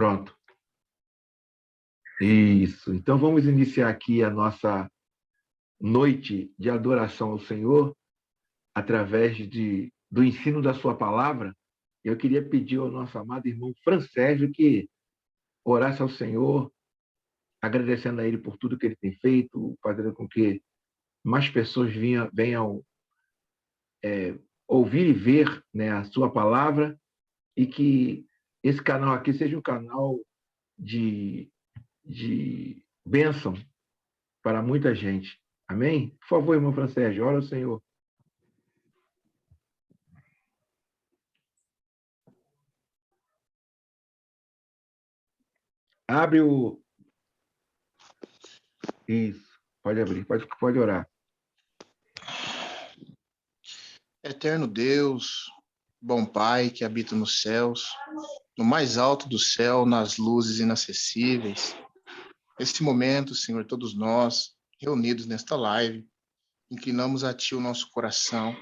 Pronto. Isso. Então vamos iniciar aqui a nossa noite de adoração ao Senhor através do ensino da sua palavra. Eu queria pedir ao nosso amado irmão Francésio que orasse ao Senhor, agradecendo a Ele por tudo que Ele tem feito, fazendo com que mais pessoas venham ouvir e ver, né, a sua palavra, e que esse canal aqui seja um canal de bênção para muita gente. Amém? Por favor, irmão Francésio, ora ao Senhor. Abre o... Isso. Pode abrir, pode orar. Eterno Deus, bom Pai que habita nos céus, no mais alto do céu, nas luzes inacessíveis. Nesse momento, Senhor, todos nós, reunidos nesta live, inclinamos a Ti o nosso coração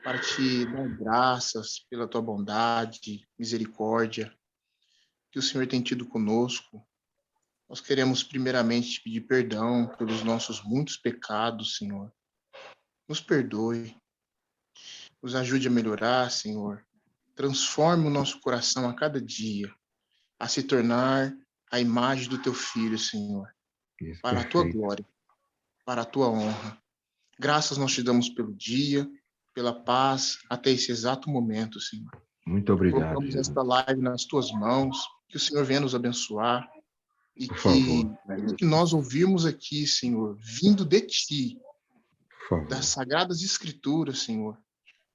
para Te dar graças pela Tua bondade, misericórdia, que o Senhor tem tido conosco. Nós queremos primeiramente Te pedir perdão pelos nossos muitos pecados, Senhor. Nos perdoe, nos ajude a melhorar, Senhor. Transforme o nosso coração a cada dia, a se tornar a imagem do Teu Filho, Senhor, Isso, para perfeito. a Tua glória, para a Tua honra. Graças nós Te damos pelo dia, pela paz, até esse exato momento, Senhor. Muito obrigado, Colocamos Jesus. esta live nas Tuas mãos, que o Senhor venha nos abençoar e Por que favor. tudo que nós ouvirmos aqui, Senhor, vindo de Ti, Por favor. das Sagradas Escrituras, Senhor,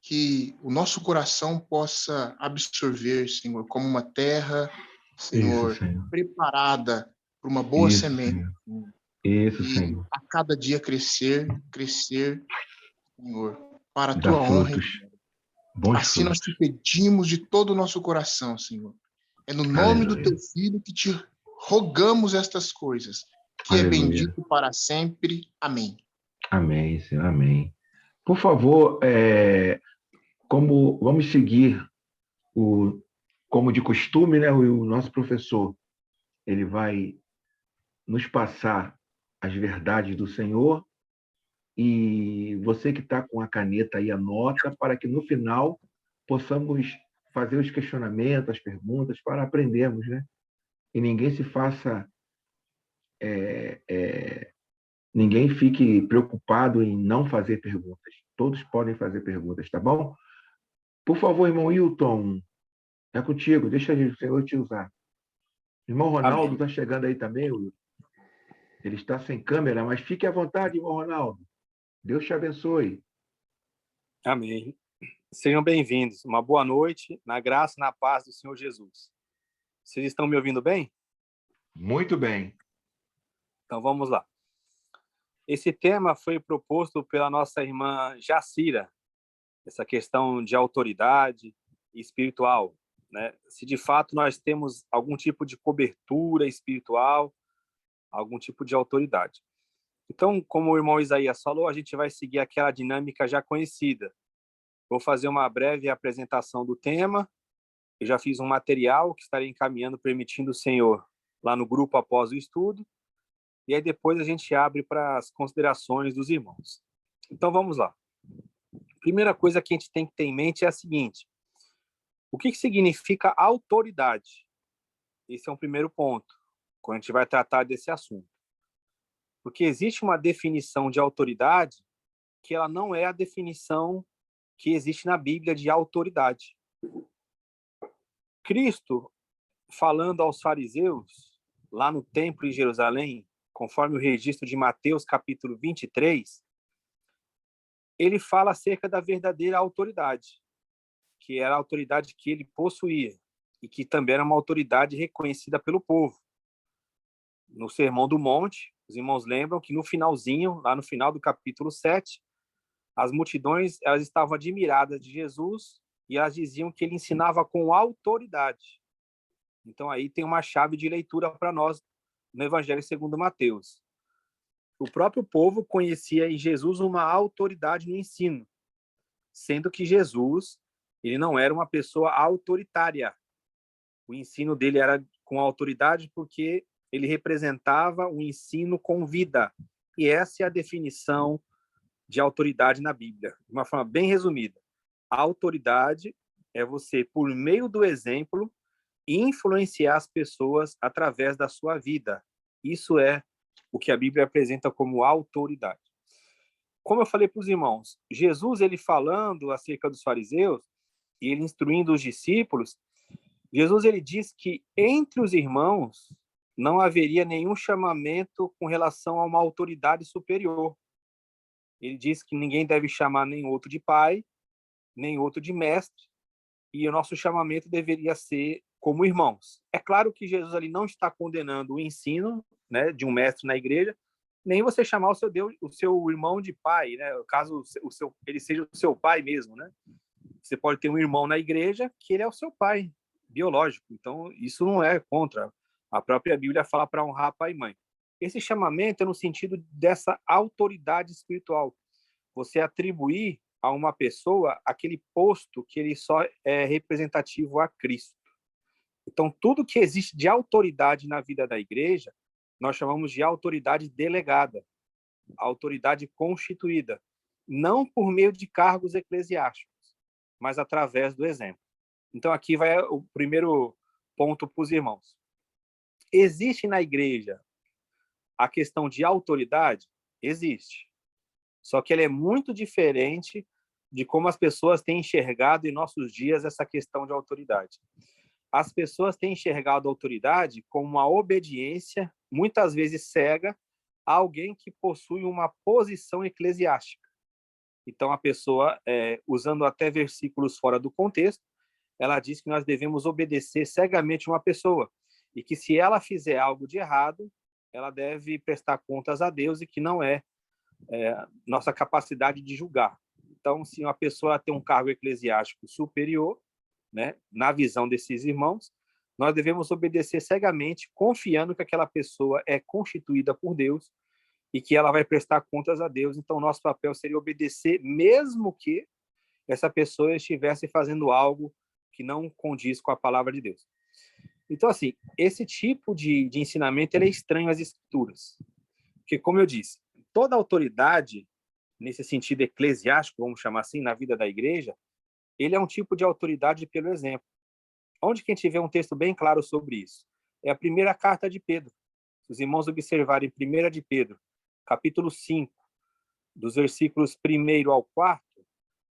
que o nosso coração possa absorver, Senhor, como uma terra, Senhor, Isso, Senhor. preparada para uma boa Isso, semente, Senhor. Senhor. Isso, E Senhor. a cada dia crescer, Senhor, para a Dá Tua honra. frutos. Bons Assim nós frutos. Te pedimos de todo o nosso coração, Senhor. É no nome do Aleluia. Teu Filho que Te rogamos estas coisas, que é Aleluia. bendito para sempre. Amém. Amém, Senhor. Amém. Por favor, como vamos seguir como de costume, né? O nosso professor ele vai nos passar as verdades do Senhor e você que está com a caneta aí anota para que no final possamos fazer os questionamentos, as perguntas para aprendermos, né? E ninguém fique preocupado em não fazer perguntas. Todos podem fazer perguntas, tá bom? Por favor, irmão Hilton, é contigo, deixa o Senhor te usar. Irmão Ronaldo está chegando aí também, Will. Ele está sem câmera, mas fique à vontade, irmão Ronaldo. Deus te abençoe. Amém. Sejam bem-vindos. Uma boa noite, na graça e na paz do Senhor Jesus. Vocês estão me ouvindo bem? Muito bem. Então vamos lá. Esse tema foi proposto pela nossa irmã Jacira, essa questão de autoridade espiritual, né? Se de fato nós temos algum tipo de cobertura espiritual, algum tipo de autoridade. Então, como o irmão Isaías falou, a gente vai seguir aquela dinâmica já conhecida. Vou fazer uma breve apresentação do tema. Eu já fiz um material que estarei encaminhando, permitindo o Senhor, lá no grupo após o estudo. E aí depois a gente abre para as considerações dos irmãos. Então, vamos lá. Primeira coisa que a gente tem que ter em mente é a seguinte: o que significa autoridade? Esse é um primeiro ponto, quando a gente vai tratar desse assunto. Porque existe uma definição de autoridade que ela não é a definição que existe na Bíblia de autoridade. Cristo, falando aos fariseus, lá no templo em Jerusalém, conforme o registro de Mateus, capítulo 23, ele fala acerca da verdadeira autoridade, que era a autoridade que ele possuía e que também era uma autoridade reconhecida pelo povo. No Sermão do Monte, os irmãos lembram que no finalzinho, lá no final do capítulo 7, as multidões elas estavam admiradas de Jesus e elas diziam que ele ensinava com autoridade. Então aí tem uma chave de leitura para nós no Evangelho segundo Mateus. O próprio povo conhecia em Jesus uma autoridade no ensino, sendo que Jesus ele não era uma pessoa autoritária. O ensino dele era com autoridade porque ele representava o ensino com vida. E essa é a definição de autoridade na Bíblia, de uma forma bem resumida. A autoridade é você, por meio do exemplo, influenciar as pessoas através da sua vida. Isso é o que a Bíblia apresenta como autoridade. Como eu falei para os irmãos, Jesus, ele falando acerca dos fariseus e ele instruindo os discípulos, Jesus, ele diz que entre os irmãos não haveria nenhum chamamento com relação a uma autoridade superior. Ele diz que ninguém deve chamar nem outro de pai, nem outro de mestre, e o nosso chamamento deveria ser como irmãos. É claro que Jesus ali não está condenando o ensino, né, de um mestre na igreja, nem você chamar o seu irmão de pai, né, caso ele seja o seu pai mesmo, né? Você pode ter um irmão na igreja que ele é o seu pai biológico. Então, isso não é contra. A própria Bíblia fala para honrar pai e mãe. Esse chamamento é no sentido dessa autoridade espiritual. Você atribuir a uma pessoa aquele posto que ele só é representativo a Cristo. Então, tudo que existe de autoridade na vida da igreja, nós chamamos de autoridade delegada, autoridade constituída, não por meio de cargos eclesiásticos, mas através do exemplo. Então, aqui vai o primeiro ponto para os irmãos. Existe na igreja a questão de autoridade? Existe. Só que ela é muito diferente de como as pessoas têm enxergado em nossos dias essa questão de autoridade. As pessoas têm enxergado a autoridade como uma obediência, muitas vezes cega, a alguém que possui uma posição eclesiástica. Então, a pessoa, usando até versículos fora do contexto, ela diz que nós devemos obedecer cegamente uma pessoa e que se ela fizer algo de errado, ela deve prestar contas a Deus e que não é nossa capacidade de julgar. Então, se uma pessoa tem um cargo eclesiástico superior, né, na visão desses irmãos, nós devemos obedecer cegamente, confiando que aquela pessoa é constituída por Deus e que ela vai prestar contas a Deus. Então, nosso papel seria obedecer, mesmo que essa pessoa estivesse fazendo algo que não condiz com a palavra de Deus. Então, assim, esse tipo de ensinamento ele é estranho às Escrituras. Porque, como eu disse, toda autoridade, nesse sentido eclesiástico, vamos chamar assim, na vida da igreja, ele é um tipo de autoridade pelo exemplo. Onde que a gente vê um texto bem claro sobre isso? É a primeira carta de Pedro. Se os irmãos observarem 1 de Pedro, capítulo 5, dos versículos 1 ao 4,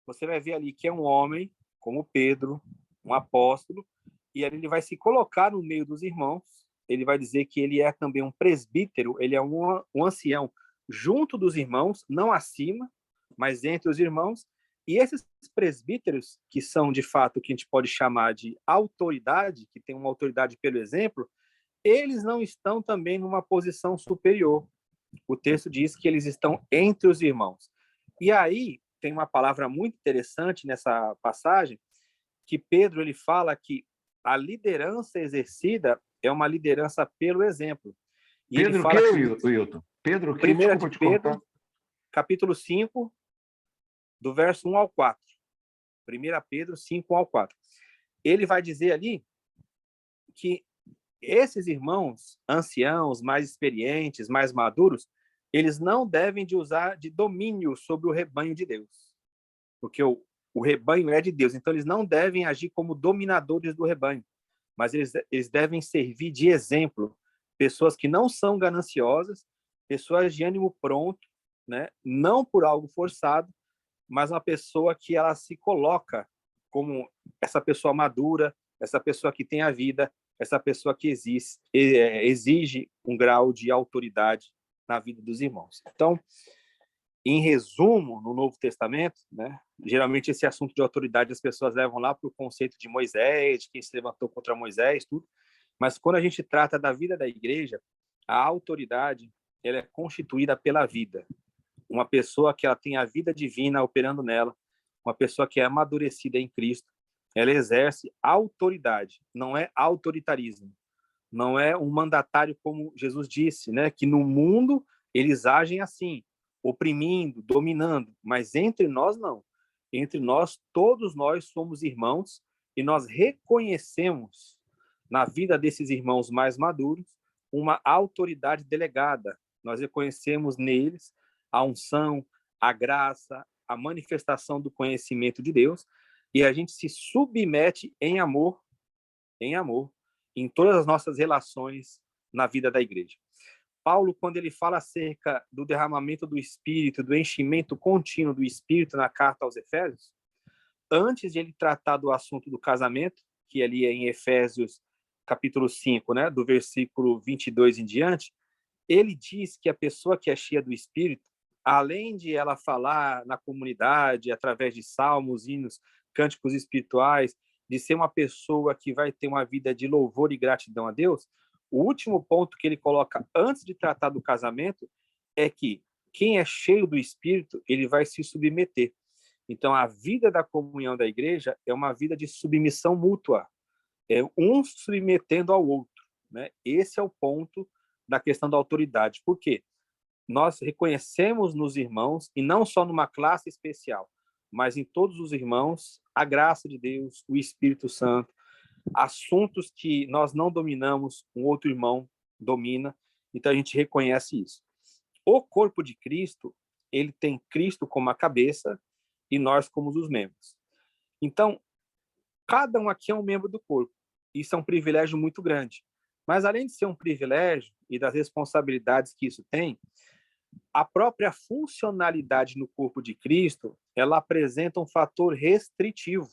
você vai ver ali que é um homem, como Pedro, um apóstolo, e ali ele vai se colocar no meio dos irmãos, ele vai dizer que ele é também um presbítero, ele é um ancião junto dos irmãos, não acima, mas entre os irmãos, e esses presbíteros, que são de fato o que a gente pode chamar de autoridade, que tem uma autoridade pelo exemplo, eles não estão também numa posição superior. O texto diz que eles estão entre os irmãos. E aí tem uma palavra muito interessante nessa passagem, que Pedro ele fala que a liderança exercida é uma liderança pelo exemplo. E Pedro ele fala o quê, Wilton? Pedro o quê? Desculpa de Pedro, capítulo 5, do verso 1 ao 4. 1 Pedro 5, 1 ao 4. Ele vai dizer ali que esses irmãos anciãos, mais experientes, mais maduros, eles não devem de usar de domínio sobre o rebanho de Deus. Porque o rebanho é de Deus, então eles não devem agir como dominadores do rebanho, mas eles devem servir de exemplo. Pessoas que não são gananciosas, pessoas de ânimo pronto, né? Não por algo forçado, mas uma pessoa que ela se coloca como essa pessoa madura, essa pessoa que tem a vida, essa pessoa que exige um grau de autoridade na vida dos irmãos. Então, em resumo, no Novo Testamento, né, geralmente esse assunto de autoridade as pessoas levam lá para o conceito de Moisés, de quem se levantou contra Moisés, tudo. Mas quando a gente trata da vida da igreja, a autoridade ela é constituída pela vida. Uma pessoa que ela tem a vida divina operando nela, uma pessoa que é amadurecida em Cristo, ela exerce autoridade, não é autoritarismo. Não é um mandatário como Jesus disse, né, que no mundo eles agem assim, oprimindo, dominando, mas entre nós não. Entre nós, todos nós somos irmãos e nós reconhecemos na vida desses irmãos mais maduros, uma autoridade delegada. Nós reconhecemos neles a unção, a graça, a manifestação do conhecimento de Deus, e a gente se submete em amor, em todas as nossas relações na vida da igreja. Paulo, quando ele fala acerca do derramamento do Espírito, do enchimento contínuo do Espírito na carta aos Efésios, antes de ele tratar do assunto do casamento, que ali é em Efésios capítulo 5, né, do versículo 22 em diante, ele diz que a pessoa que é cheia do Espírito, além de ela falar na comunidade, através de salmos, hinos, cânticos espirituais, de ser uma pessoa que vai ter uma vida de louvor e gratidão a Deus, o último ponto que ele coloca antes de tratar do casamento é que quem é cheio do Espírito, ele vai se submeter. Então, a vida da comunhão da igreja é uma vida de submissão mútua, é um submetendo ao outro, né? Esse é o ponto da questão da autoridade. Por quê? Nós reconhecemos nos irmãos, e não só numa classe especial, mas em todos os irmãos, a graça de Deus, o Espírito Santo, assuntos que nós não dominamos, um outro irmão domina, então a gente reconhece isso. O corpo de Cristo, ele tem Cristo como a cabeça e nós como os membros. Então, cada um aqui é um membro do corpo. Isso é um privilégio muito grande. Mas, além de ser um privilégio e das responsabilidades que isso tem, a própria funcionalidade no corpo de Cristo, ela apresenta um fator restritivo.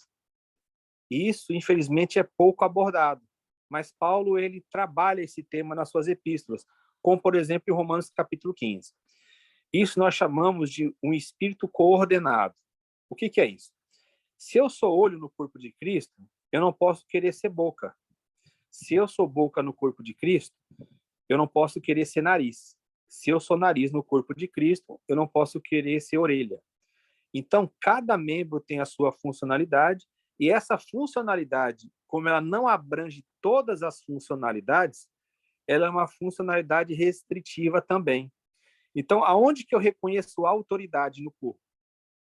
Isso, infelizmente, é pouco abordado. Mas Paulo, ele trabalha esse tema nas suas epístolas, como, por exemplo, em Romanos capítulo 15. Isso nós chamamos de um espírito coordenado. O que é isso? Se eu sou olho no corpo de Cristo, eu não posso querer ser boca. Se eu sou boca no corpo de Cristo, eu não posso querer ser nariz. Se eu sou nariz no corpo de Cristo, eu não posso querer ser orelha. Então, cada membro tem a sua funcionalidade, e essa funcionalidade, como ela não abrange todas as funcionalidades, ela é uma funcionalidade restritiva também. Então, aonde que eu reconheço a autoridade no corpo?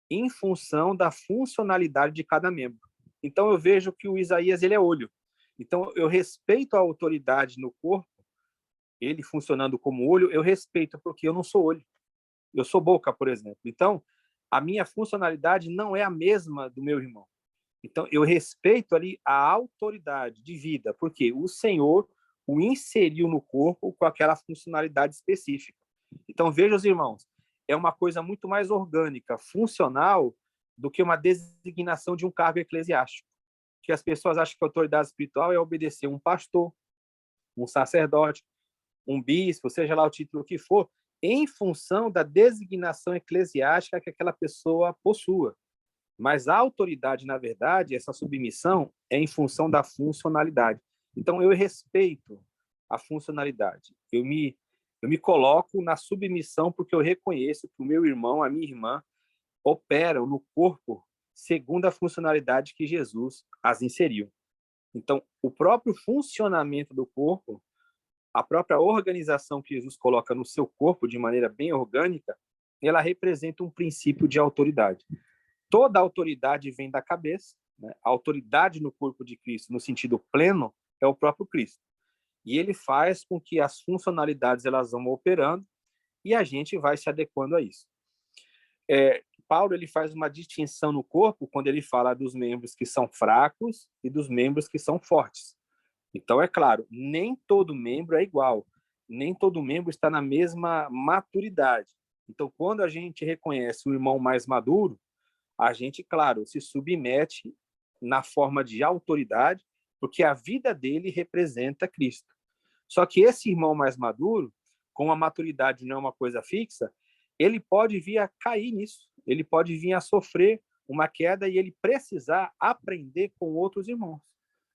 Em função da funcionalidade de cada membro. Então, eu vejo que o Isaías, ele é olho. Então, eu respeito a autoridade no corpo, ele funcionando como olho, eu respeito, porque eu não sou olho. Eu sou boca, por exemplo. Então, a minha funcionalidade não é a mesma do meu irmão. Então, eu respeito ali a autoridade de vida, porque o Senhor o inseriu no corpo com aquela funcionalidade específica. Então, veja os irmãos, é uma coisa muito mais orgânica, funcional, do que uma designação de um cargo eclesiástico. Que as pessoas acham que a autoridade espiritual é obedecer um pastor, um sacerdote, um bispo, seja lá o título que for, em função da designação eclesiástica que aquela pessoa possua. Mas a autoridade, na verdade, essa submissão é em função da funcionalidade. Então, eu respeito a funcionalidade. Eu me coloco na submissão porque eu reconheço que o meu irmão, a minha irmã, operam no corpo segundo a funcionalidade que Jesus as inseriu. Então, o próprio funcionamento do corpo, a própria organização que Jesus coloca no seu corpo de maneira bem orgânica, ela representa um princípio de autoridade. Toda autoridade vem da cabeça, né? A autoridade no corpo de Cristo, no sentido pleno, é o próprio Cristo. E ele faz com que as funcionalidades elas vão operando e a gente vai se adequando a isso. Paulo ele faz uma distinção no corpo quando ele fala dos membros que são fracos e dos membros que são fortes. Então, é claro, nem todo membro é igual, nem todo membro está na mesma maturidade. Então, quando a gente reconhece o irmão mais maduro, a gente, claro, se submete na forma de autoridade, porque a vida dele representa Cristo. Só que esse irmão mais maduro, como a maturidade não é uma coisa fixa, ele pode vir a cair nisso, ele pode vir a sofrer uma queda e ele precisar aprender com outros irmãos.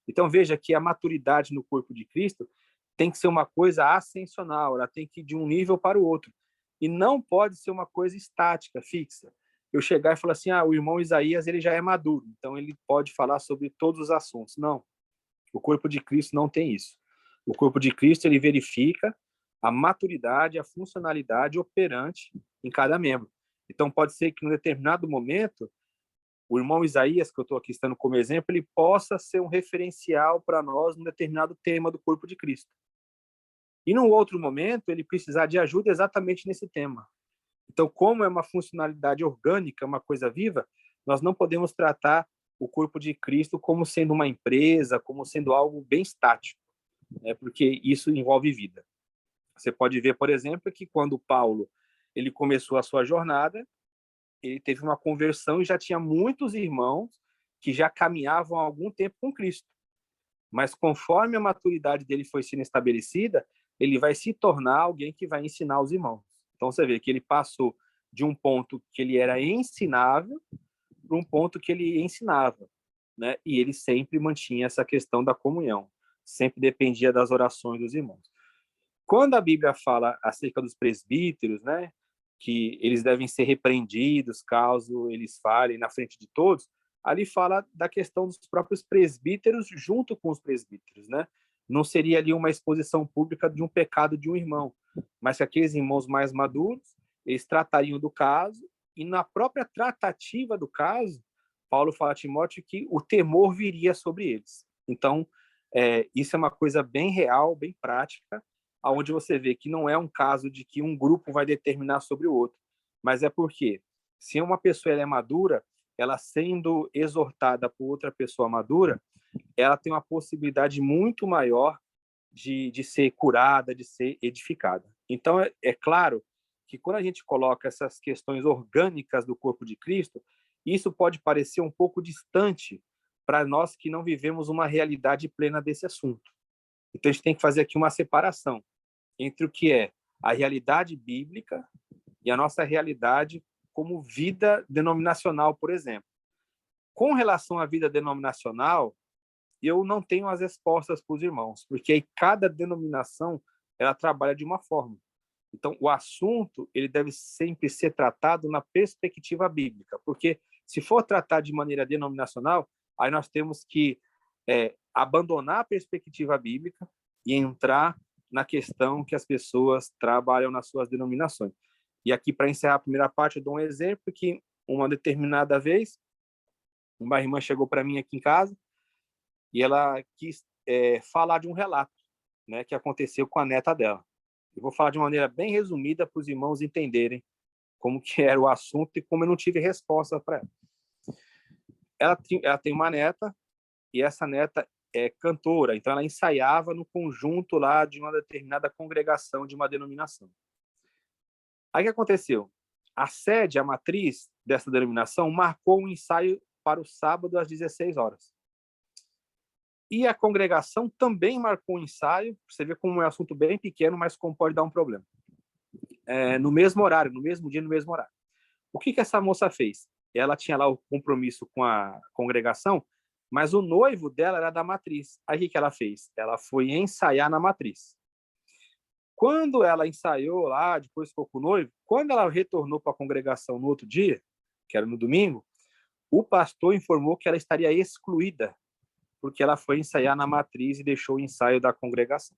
Então, veja que a maturidade no corpo de Cristo tem que ser uma coisa ascensional, ela tem que ir de um nível para o outro. E não pode ser uma coisa estática, fixa. Eu chegar e falar assim, o irmão Isaías ele já é maduro, então ele pode falar sobre todos os assuntos. Não, o corpo de Cristo não tem isso. O corpo de Cristo ele verifica a maturidade, a funcionalidade operante em cada membro. Então, pode ser que, em um determinado momento, o irmão Isaías, que eu estou aqui citando como exemplo, ele possa ser um referencial para nós num determinado tema do corpo de Cristo. E num outro momento, ele precisar de ajuda exatamente nesse tema. Então, como é uma funcionalidade orgânica, uma coisa viva, nós não podemos tratar o corpo de Cristo como sendo uma empresa, como sendo algo bem estático, né? Porque isso envolve vida. Você pode ver, por exemplo, que quando Paulo ele começou a sua jornada, ele teve uma conversão e já tinha muitos irmãos que já caminhavam há algum tempo com Cristo. Mas conforme a maturidade dele foi sendo estabelecida, ele vai se tornar alguém que vai ensinar os irmãos. Então você vê que ele passou de um ponto que ele era ensinável para um ponto que ele ensinava, né? E ele sempre mantinha essa questão da comunhão, sempre dependia das orações dos irmãos. Quando a Bíblia fala acerca dos presbíteros, né, que eles devem ser repreendidos caso eles falem na frente de todos, ali fala da questão dos próprios presbíteros junto com os presbíteros, né? Não seria ali uma exposição pública de um pecado de um irmão, mas que aqueles irmãos mais maduros, eles tratariam do caso, e na própria tratativa do caso, Paulo fala a Timóteo que o temor viria sobre eles. Então, isso é uma coisa bem real, bem prática, onde você vê que não é um caso de que um grupo vai determinar sobre o outro, mas é porque, se uma pessoa ela é madura, ela sendo exortada por outra pessoa madura, ela tem uma possibilidade muito maior de ser curada, de ser edificada. Então, é claro que quando a gente coloca essas questões orgânicas do corpo de Cristo, isso pode parecer um pouco distante para nós que não vivemos uma realidade plena desse assunto. Então, a gente tem que fazer aqui uma separação entre o que é a realidade bíblica e a nossa realidade como vida denominacional, por exemplo. Com relação à vida denominacional, eu não tenho as respostas para os irmãos, porque aí cada denominação ela trabalha de uma forma. Então, o assunto ele deve sempre ser tratado na perspectiva bíblica, porque se for tratar de maneira denominacional, aí nós temos que abandonar a perspectiva bíblica e entrar na questão que as pessoas trabalham nas suas denominações. E aqui, para encerrar a primeira parte, eu dou um exemplo que uma determinada vez, uma irmã chegou para mim aqui em casa e ela quis falar de um relato, né, que aconteceu com a neta dela. Eu vou falar de uma maneira bem resumida para os irmãos entenderem como que era o assunto e como eu não tive resposta para ela. Ela tem uma neta e essa neta é cantora, então ela ensaiava no conjunto lá de uma determinada congregação de uma denominação. Aí o que aconteceu? A sede, a matriz dessa denominação marcou um ensaio para o sábado às 16 horas. E a congregação também marcou um ensaio, você vê como é um assunto bem pequeno, mas como pode dar um problema. No mesmo horário, no mesmo dia, no mesmo horário. O que essa moça fez? Ela tinha lá o compromisso com a congregação, mas o noivo dela era da matriz. Aí o que ela fez? Ela foi ensaiar na matriz. Quando ela ensaiou lá, depois ficou com o noivo, quando ela retornou para a congregação no outro dia, que era no domingo, o pastor informou que ela estaria excluída, porque ela foi ensaiar na matriz e deixou o ensaio da congregação.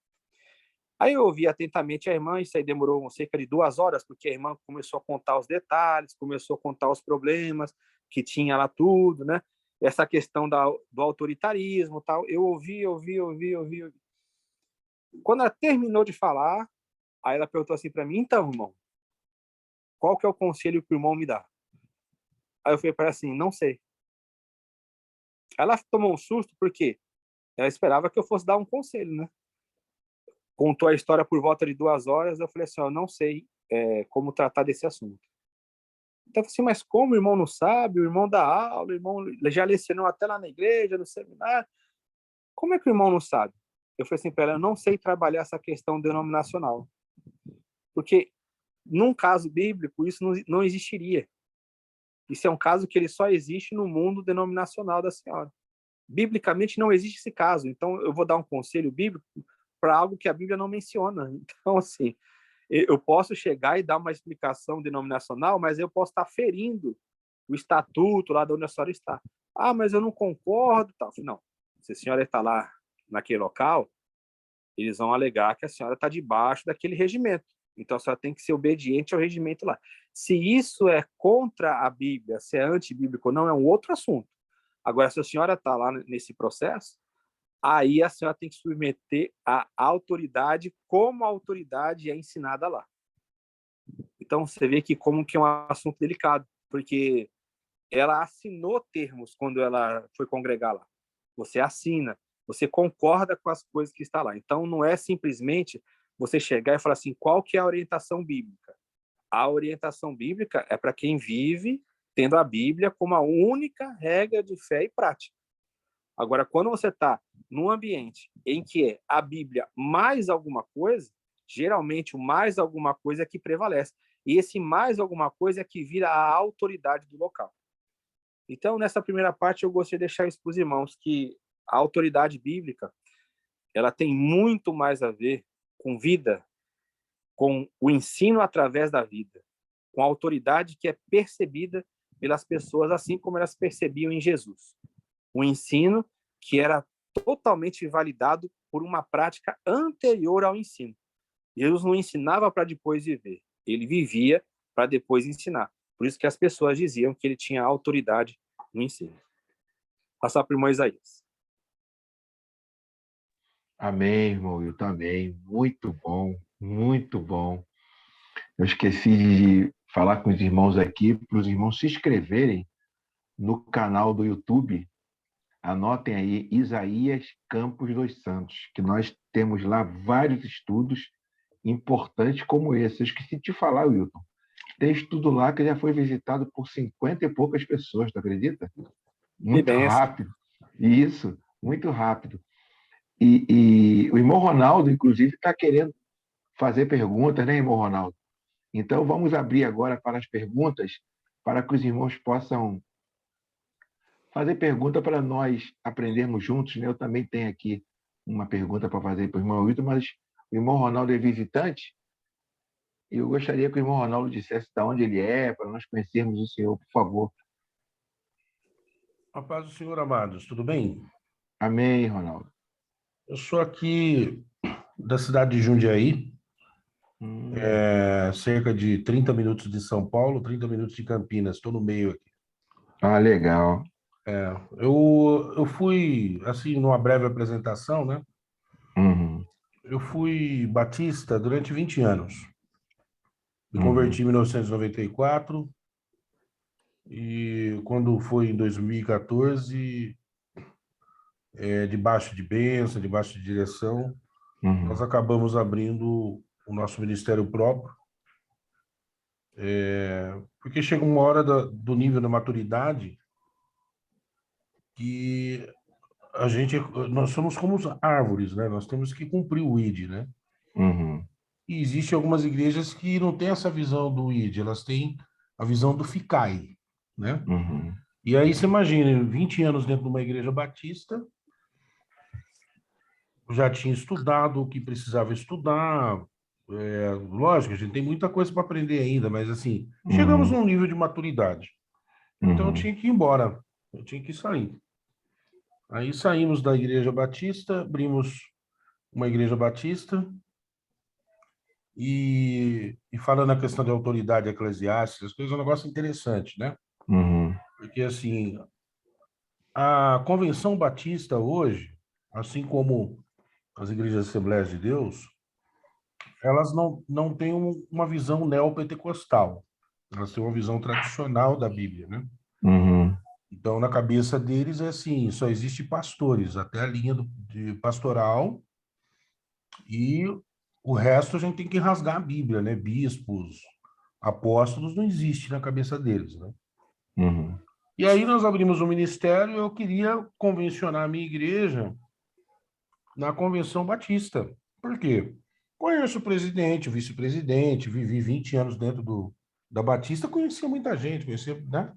Aí eu ouvi atentamente a irmã, isso aí demorou cerca de 2 horas, porque a irmã começou a contar os detalhes, começou a contar os problemas, que tinha lá tudo, né? Essa questão do autoritarismo, tal. Eu ouvi. Quando ela terminou de falar, aí ela perguntou assim para mim, então, irmão, qual que é o conselho que o irmão me dá? Aí eu falei para ela assim, não sei. Ela tomou um susto porque ela esperava que eu fosse dar um conselho, né? Contou a história por volta de 2 horas, eu falei assim, eu não sei como tratar desse assunto. Então eu falei assim, mas como o irmão não sabe? O irmão dá aula, o irmão já lecionou até lá na igreja, no seminário. Como é que o irmão não sabe? Eu falei assim para ela, eu não sei trabalhar essa questão denominacional. Porque num caso bíblico isso não existiria. Isso é um caso que ele só existe no mundo denominacional da senhora. Biblicamente não existe esse caso. Então eu vou dar um conselho bíblico para algo que a Bíblia não menciona. Então, assim, eu posso chegar e dar uma explicação denominacional, mas eu posso estar ferindo o estatuto lá de onde a senhora está. Ah, mas eu não concordo. Tal. Não, se a senhora está lá naquele local, eles vão alegar que a senhora está debaixo daquele regimento. Então, a senhora tem que ser obediente ao regimento lá. Se isso é contra a Bíblia, se é antibíblico ou não, é um outro assunto. Agora, se a senhora está lá nesse processo, aí a senhora tem que submeter à autoridade como a autoridade é ensinada lá. Então, você vê que como que é um assunto delicado, porque ela assinou termos quando ela foi congregar lá. Você assina, você concorda com as coisas que está lá. Então, não é simplesmente você chegar e falar assim, qual que é a orientação bíblica? A orientação bíblica é para quem vive tendo a Bíblia como a única regra de fé e prática. Agora, quando você está num ambiente em que é a Bíblia mais alguma coisa, geralmente o mais alguma coisa é que prevalece. E esse mais alguma coisa é que vira a autoridade do local. Então, nessa primeira parte, eu gostaria de deixar isso para os irmãos, que a autoridade bíblica ela tem muito mais a ver com vida, com o ensino através da vida, com a autoridade que é percebida pelas pessoas, assim como elas percebiam em Jesus. Um ensino que era totalmente validado por uma prática anterior ao ensino. Jesus não ensinava para depois viver, ele vivia para depois ensinar. Por isso que as pessoas diziam que ele tinha autoridade no ensino. Passar para o irmão Isaías. Amém, irmão Wilton, amém. Muito bom, muito bom. Eu esqueci de falar com os irmãos aqui, para os irmãos se inscreverem no canal do YouTube. Anotem aí, Isaías Campos dos Santos, que nós temos lá vários estudos importantes como esse. Eu esqueci de te falar, Wilton. Tem estudo lá que já foi visitado por 50 e poucas pessoas, tu acredita? Muito rápido. Isso, muito rápido. E o irmão Ronaldo, inclusive, está querendo fazer perguntas, né, irmão Ronaldo? Então, vamos abrir agora para as perguntas, para que os irmãos possam fazer pergunta para nós aprendermos juntos. Né? Eu também tenho aqui uma pergunta para fazer para o irmão Wilton, mas o irmão Ronaldo é visitante, e eu gostaria que o irmão Ronaldo dissesse de onde ele é, para nós conhecermos o senhor, por favor. A paz do Senhor, amados, tudo bem? Amém, Ronaldo. Eu sou aqui da cidade de Jundiaí, cerca de 30 minutos de São Paulo, 30 minutos de Campinas, estou no meio aqui. Ah, legal. Eu fui, assim, numa breve apresentação, né? Uhum. Eu fui batista durante 20 anos. Me converti em 1994 e quando foi em 2014, debaixo de bênção, debaixo de direção, nós acabamos abrindo o nosso ministério próprio, porque chega uma hora do nível da maturidade que nós somos como árvores, né? Nós temos que cumprir o ID, né? E existem algumas igrejas que não têm essa visão do ID, elas têm a visão do ficai, né? E aí você imagina, 20 anos dentro de uma igreja batista, já tinha estudado o que precisava estudar. Lógico, a gente tem muita coisa para aprender ainda, mas assim, chegamos num nível de maturidade. Então eu tinha que ir embora, eu tinha que sair. Aí saímos da igreja batista, abrimos uma igreja batista e falando na questão de autoridade eclesiástica, as coisas é um negócio interessante, né? Porque assim, a Convenção Batista hoje, assim como as igrejas Assembleias de Deus, elas não têm uma visão neopentecostal. Elas têm uma visão tradicional da Bíblia, né? Então, na cabeça deles é assim, só existe pastores, até a linha de pastoral, e o resto a gente tem que rasgar a Bíblia, né? Bispos, apóstolos, não existe na cabeça deles, né? E aí nós abrimos um ministério, eu queria convencionar a minha igreja na Convenção Batista. Por quê? Conheço o presidente, o vice-presidente, vivi 20 anos dentro da Batista, conhecia muita gente, conhecia, né?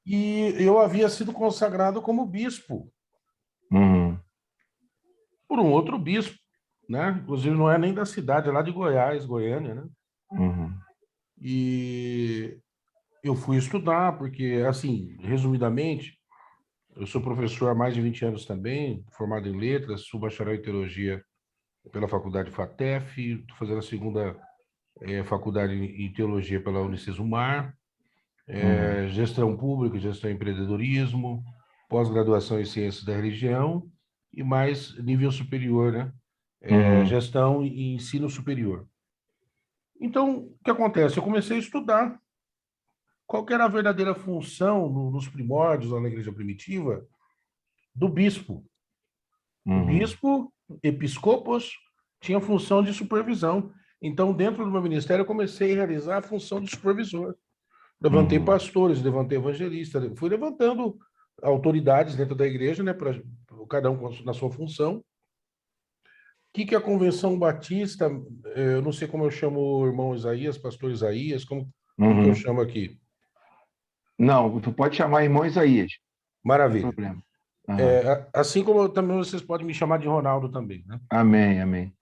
E eu havia sido consagrado como bispo por um outro bispo, né? Inclusive não é nem da cidade, é lá de Goiás, Goiânia, né? E eu fui estudar, porque, assim, resumidamente, eu sou professor há mais de 20 anos também, formado em letras, sou bacharel em teologia pela Faculdade FATEF, estou fazendo a segunda faculdade em Teologia pela Unicesumar, Gestão Pública, Gestão e Empreendedorismo, pós-graduação em Ciências da Religião e mais nível superior, né? Gestão e Ensino Superior. Então, o que acontece? Eu comecei a estudar qual que era a verdadeira função nos primórdios, lá na Igreja Primitiva, do bispo. O bispo, episcopos, tinha função de supervisão. Então, dentro do meu ministério, eu comecei a realizar a função de supervisor. Levantei pastores, levantei evangelistas, fui levantando autoridades dentro da igreja, né, para cada um na sua função. O que a Convenção Batista, eu não sei como eu chamo o irmão Isaías, pastor Isaías, como que eu chamo aqui? Não, tu pode chamar irmão Isaías. Maravilha. Não tem problema. Assim como também vocês podem me chamar de Ronaldo também, né? Amém, amém.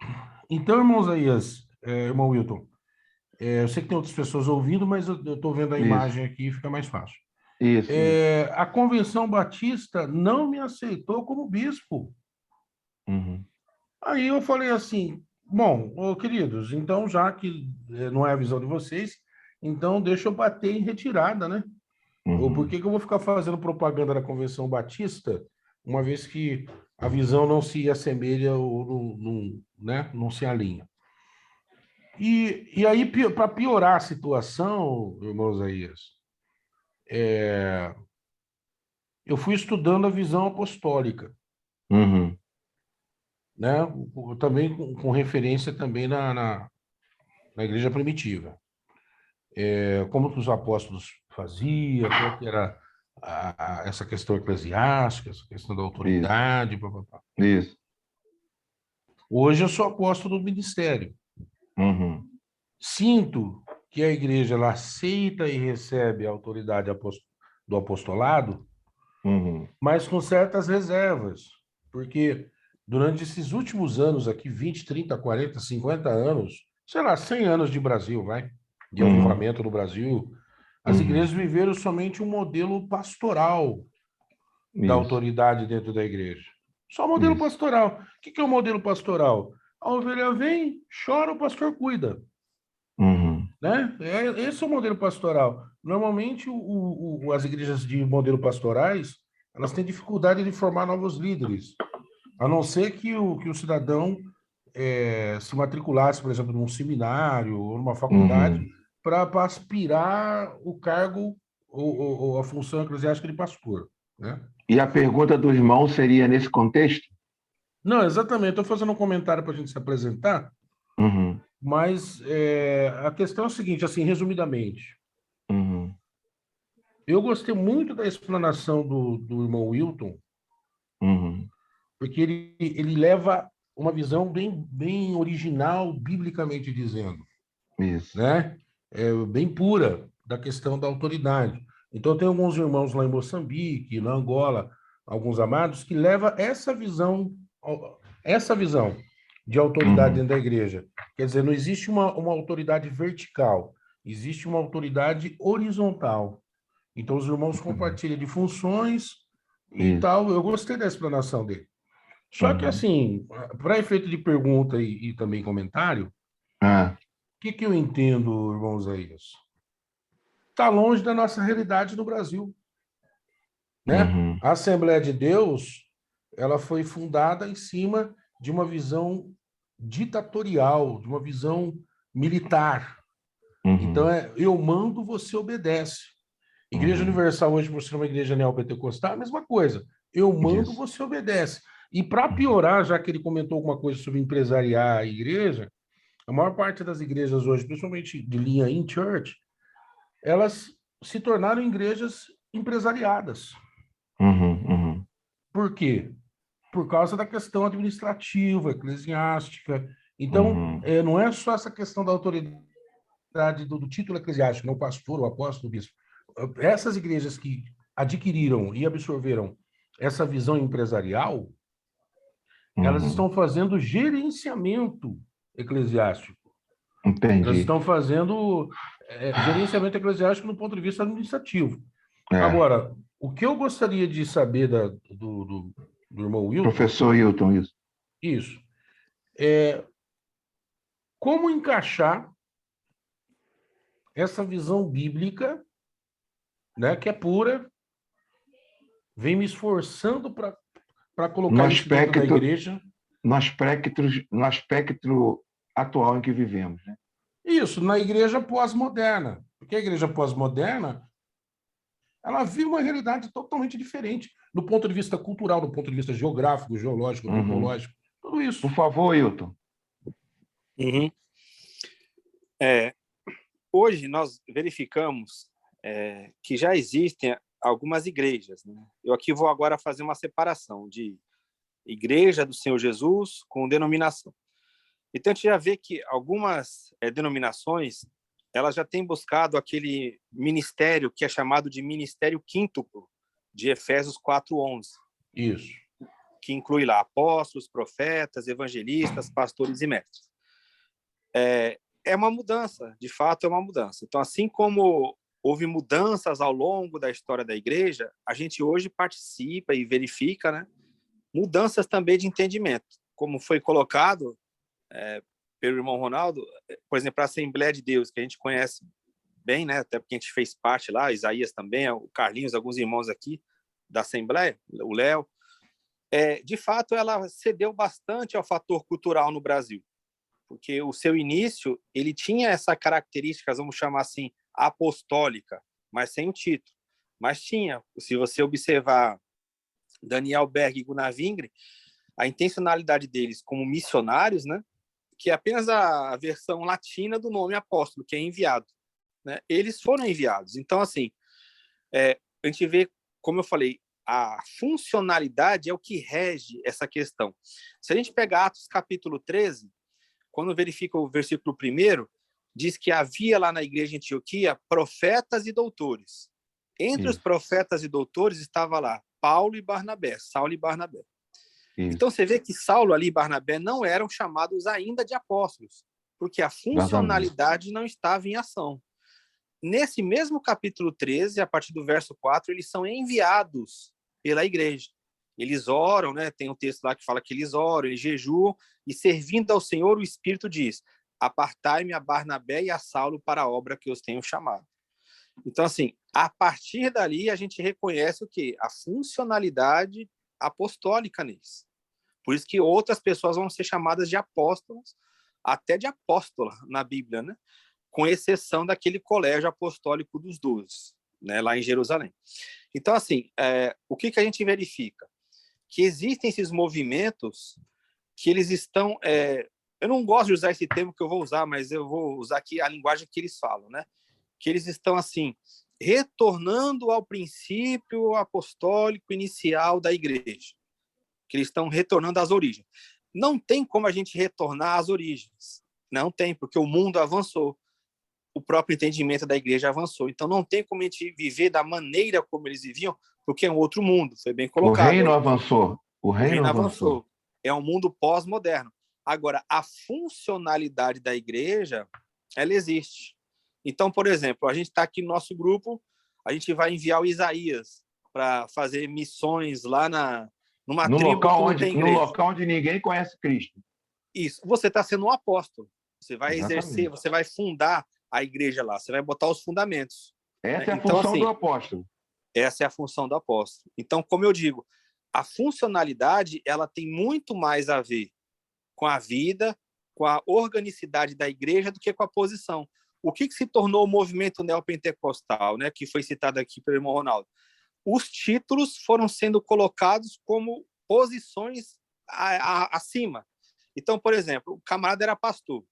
Então, irmão Isaías, irmão Wilton, eu sei que tem outras pessoas ouvindo, mas eu estou vendo a imagem aqui e fica mais fácil. Isso. A Convenção Batista não me aceitou como bispo. Aí eu falei assim, bom, queridos, então já que não é a visão de vocês, então deixa eu bater em retirada, né? Ou por que eu vou ficar fazendo propaganda da Convenção Batista, uma vez que a visão não se assemelha ou não se alinha? E aí, para piorar a situação, irmão Isaías, eu fui estudando a visão apostólica, né? Também com referência também na Igreja Primitiva. Como que os apóstolos faziam, qual que era essa questão eclesiástica, essa questão da autoridade. Isso. Hoje eu sou apóstolo do ministério. Sinto que a igreja ela aceita e recebe a autoridade do apostolado, mas com certas reservas, porque durante esses últimos anos aqui, 20, 30, 40, 50 anos, sei lá, 100 anos de Brasil, vai, de avivamento no Brasil, as igrejas viveram somente um modelo pastoral da autoridade dentro da igreja. Só modelo pastoral. O que é o modelo pastoral? A ovelha vem, chora, o pastor cuida. Né? Esse é o modelo pastoral. Normalmente, as igrejas de modelo pastorais, elas têm dificuldade de formar novos líderes, a não ser que o cidadão se matriculasse, por exemplo, num seminário ou numa faculdade, para aspirar o cargo ou a função eclesiástica de pastor, né? E a pergunta do irmão seria nesse contexto? Não, exatamente. Estou fazendo um comentário para a gente se apresentar, mas a questão é o seguinte, assim, resumidamente. Eu gostei muito da explanação do irmão Wilton, porque ele leva uma visão bem original, biblicamente dizendo. Isso. Né? Bem pura da questão da autoridade. Então, tem alguns irmãos lá em Moçambique, na Angola, alguns amados, que levam essa visão de autoridade dentro da igreja. Quer dizer, não existe uma autoridade vertical, existe uma autoridade horizontal. Então, os irmãos compartilham de funções e tal. Eu gostei da explanação dele. Só que, assim, para efeito de pergunta e também comentário, o que eu entendo, irmão Isaías? Está longe da nossa realidade no Brasil. Né? A Assembleia de Deus, ela foi fundada em cima de uma visão ditatorial, de uma visão militar. Então, eu mando, você obedece. Igreja Universal hoje, por ser uma igreja neopentecostal, é a mesma coisa. Eu mando, você obedece. E para piorar, já que ele comentou alguma coisa sobre empresariar a igreja, a maior parte das igrejas hoje, principalmente de linha in-church, elas se tornaram igrejas empresariadas. Por quê? Por causa da questão administrativa, eclesiástica. Então, não é só essa questão da autoridade do título eclesiástico, o pastor, o apóstolo, o bispo. Essas igrejas que adquiriram e absorveram essa visão empresarial, elas estão fazendo gerenciamento eclesiástico. Entendi. Elas estão fazendo gerenciamento eclesiástico no ponto de vista administrativo. Agora, o que eu gostaria de saber do irmão Wilton... Professor Wilton, isso. Isso. como encaixar essa visão bíblica, né, que é pura, vem me esforçando para colocar isso dentro da igreja. No aspecto atual em que vivemos, né? Isso, na igreja pós-moderna. Porque a igreja pós-moderna, ela vive uma realidade totalmente diferente, do ponto de vista cultural, do ponto de vista geográfico, geológico, antropológico, tudo isso. Por favor, Hilton. Uhum. Hoje nós verificamos que já existem algumas igrejas, né? Eu aqui vou agora fazer uma separação de Igreja do Senhor Jesus com denominação. Então, a gente já vê que algumas denominações elas já têm buscado aquele ministério que é chamado de ministério quíntuplo, de Efésios 4:11. Isso. Que inclui lá apóstolos, profetas, evangelistas, pastores e mestres. É uma mudança, de fato é uma mudança. Então, assim como houve mudanças ao longo da história da igreja, a gente hoje participa e verifica, né, mudanças também de entendimento. Como foi colocado pelo irmão Ronaldo, por exemplo, a Assembleia de Deus, que a gente conhece bem, né, até porque a gente fez parte lá, Isaías também, o Carlinhos, alguns irmãos aqui da Assembleia, o Léo, de fato ela cedeu bastante ao fator cultural no Brasil, porque o seu início, ele tinha essa característica, vamos chamar assim, apostólica, mas sem o título. Mas tinha, se você observar Daniel Berg e Gunnar Wingre, a intencionalidade deles como missionários, né, que é apenas a versão latina do nome apóstolo, que é enviado, né? Eles foram enviados. Então, assim, a gente vê, como eu falei, a funcionalidade é o que rege essa questão. Se a gente pegar Atos capítulo 13, quando verifica o versículo 1, diz que havia lá na igreja de Antioquia profetas e doutores. Entre os profetas e doutores estava lá Paulo e Barnabé, Saulo e Barnabé. Então você vê que Saulo ali e Barnabé não eram chamados ainda de apóstolos, porque a funcionalidade não estava em ação. Nesse mesmo capítulo 13, a partir do verso 4, eles são enviados pela igreja. Eles oram, né? Tem um texto lá que fala que eles oram, eles jejuam, e servindo ao Senhor, o Espírito diz: apartai-me a Barnabé e a Saulo para a obra que os tenho chamado. Então, assim, a partir dali, a gente reconhece o quê? A funcionalidade apostólica neles. Por isso que outras pessoas vão ser chamadas de apóstolos, até de apóstola na Bíblia, né? Com exceção daquele colégio apostólico dos 12, né? Lá em Jerusalém. Então, assim, o que a gente verifica? Que existem esses movimentos que eles estão... eu não gosto de usar esse termo que eu vou usar, mas eu vou usar aqui a linguagem que eles falam, né? Que eles estão, assim, retornando ao princípio apostólico inicial da igreja. Que eles estão retornando às origens. Não tem como a gente retornar às origens. Não tem, porque o mundo avançou. O próprio entendimento da igreja avançou. Então, não tem como a gente viver da maneira como eles viviam, porque é um outro mundo. Foi bem colocado. O reino avançou. O reino avançou. É um mundo pós-moderno. Agora, a funcionalidade da igreja, ela existe. Então, por exemplo, a gente está aqui no nosso grupo, a gente vai enviar o Isaías para fazer missões lá numa tribo local que não tem igreja. No local onde ninguém conhece Cristo. Isso. Você está sendo um apóstolo. Você vai exercer, você vai fundar a igreja lá. Você vai botar os fundamentos. Essa é a função do apóstolo. Essa é a função do apóstolo. Então, como eu digo, a funcionalidade ela tem muito mais a ver com a vida, com a organicidade da igreja do que com a posição. O que se tornou o movimento neopentecostal, né, que foi citado aqui pelo irmão Ronaldo? Os títulos foram sendo colocados como posições acima. Então, por exemplo, o camarada era pastor.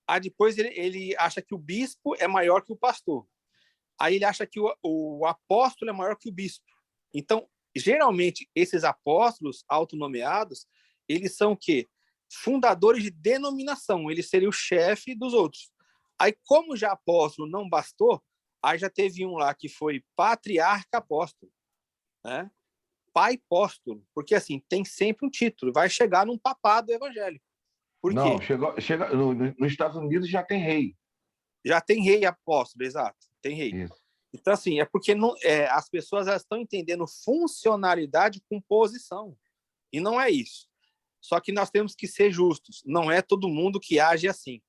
Aí depois ele acha que o bispo é maior que o pastor. Aí ele acha que o apóstolo é maior que o bispo. Então, geralmente, esses apóstolos autonomeados, eles são o quê? Fundadores de denominação. Eles seriam o chefe dos outros. Aí, como já apóstolo não bastou, aí já teve um lá que foi patriarca apóstolo, né? Pai apóstolo, porque assim, tem sempre um título, vai chegar num papado evangélico. Por quê? Não, chega nos Estados Unidos já tem rei. Já tem rei apóstolo, exato, tem rei. Isso. Então, assim, é porque as pessoas elas estão entendendo funcionalidade com posição, e não é isso. Só que nós temos que ser justos. Não é todo mundo que age assim.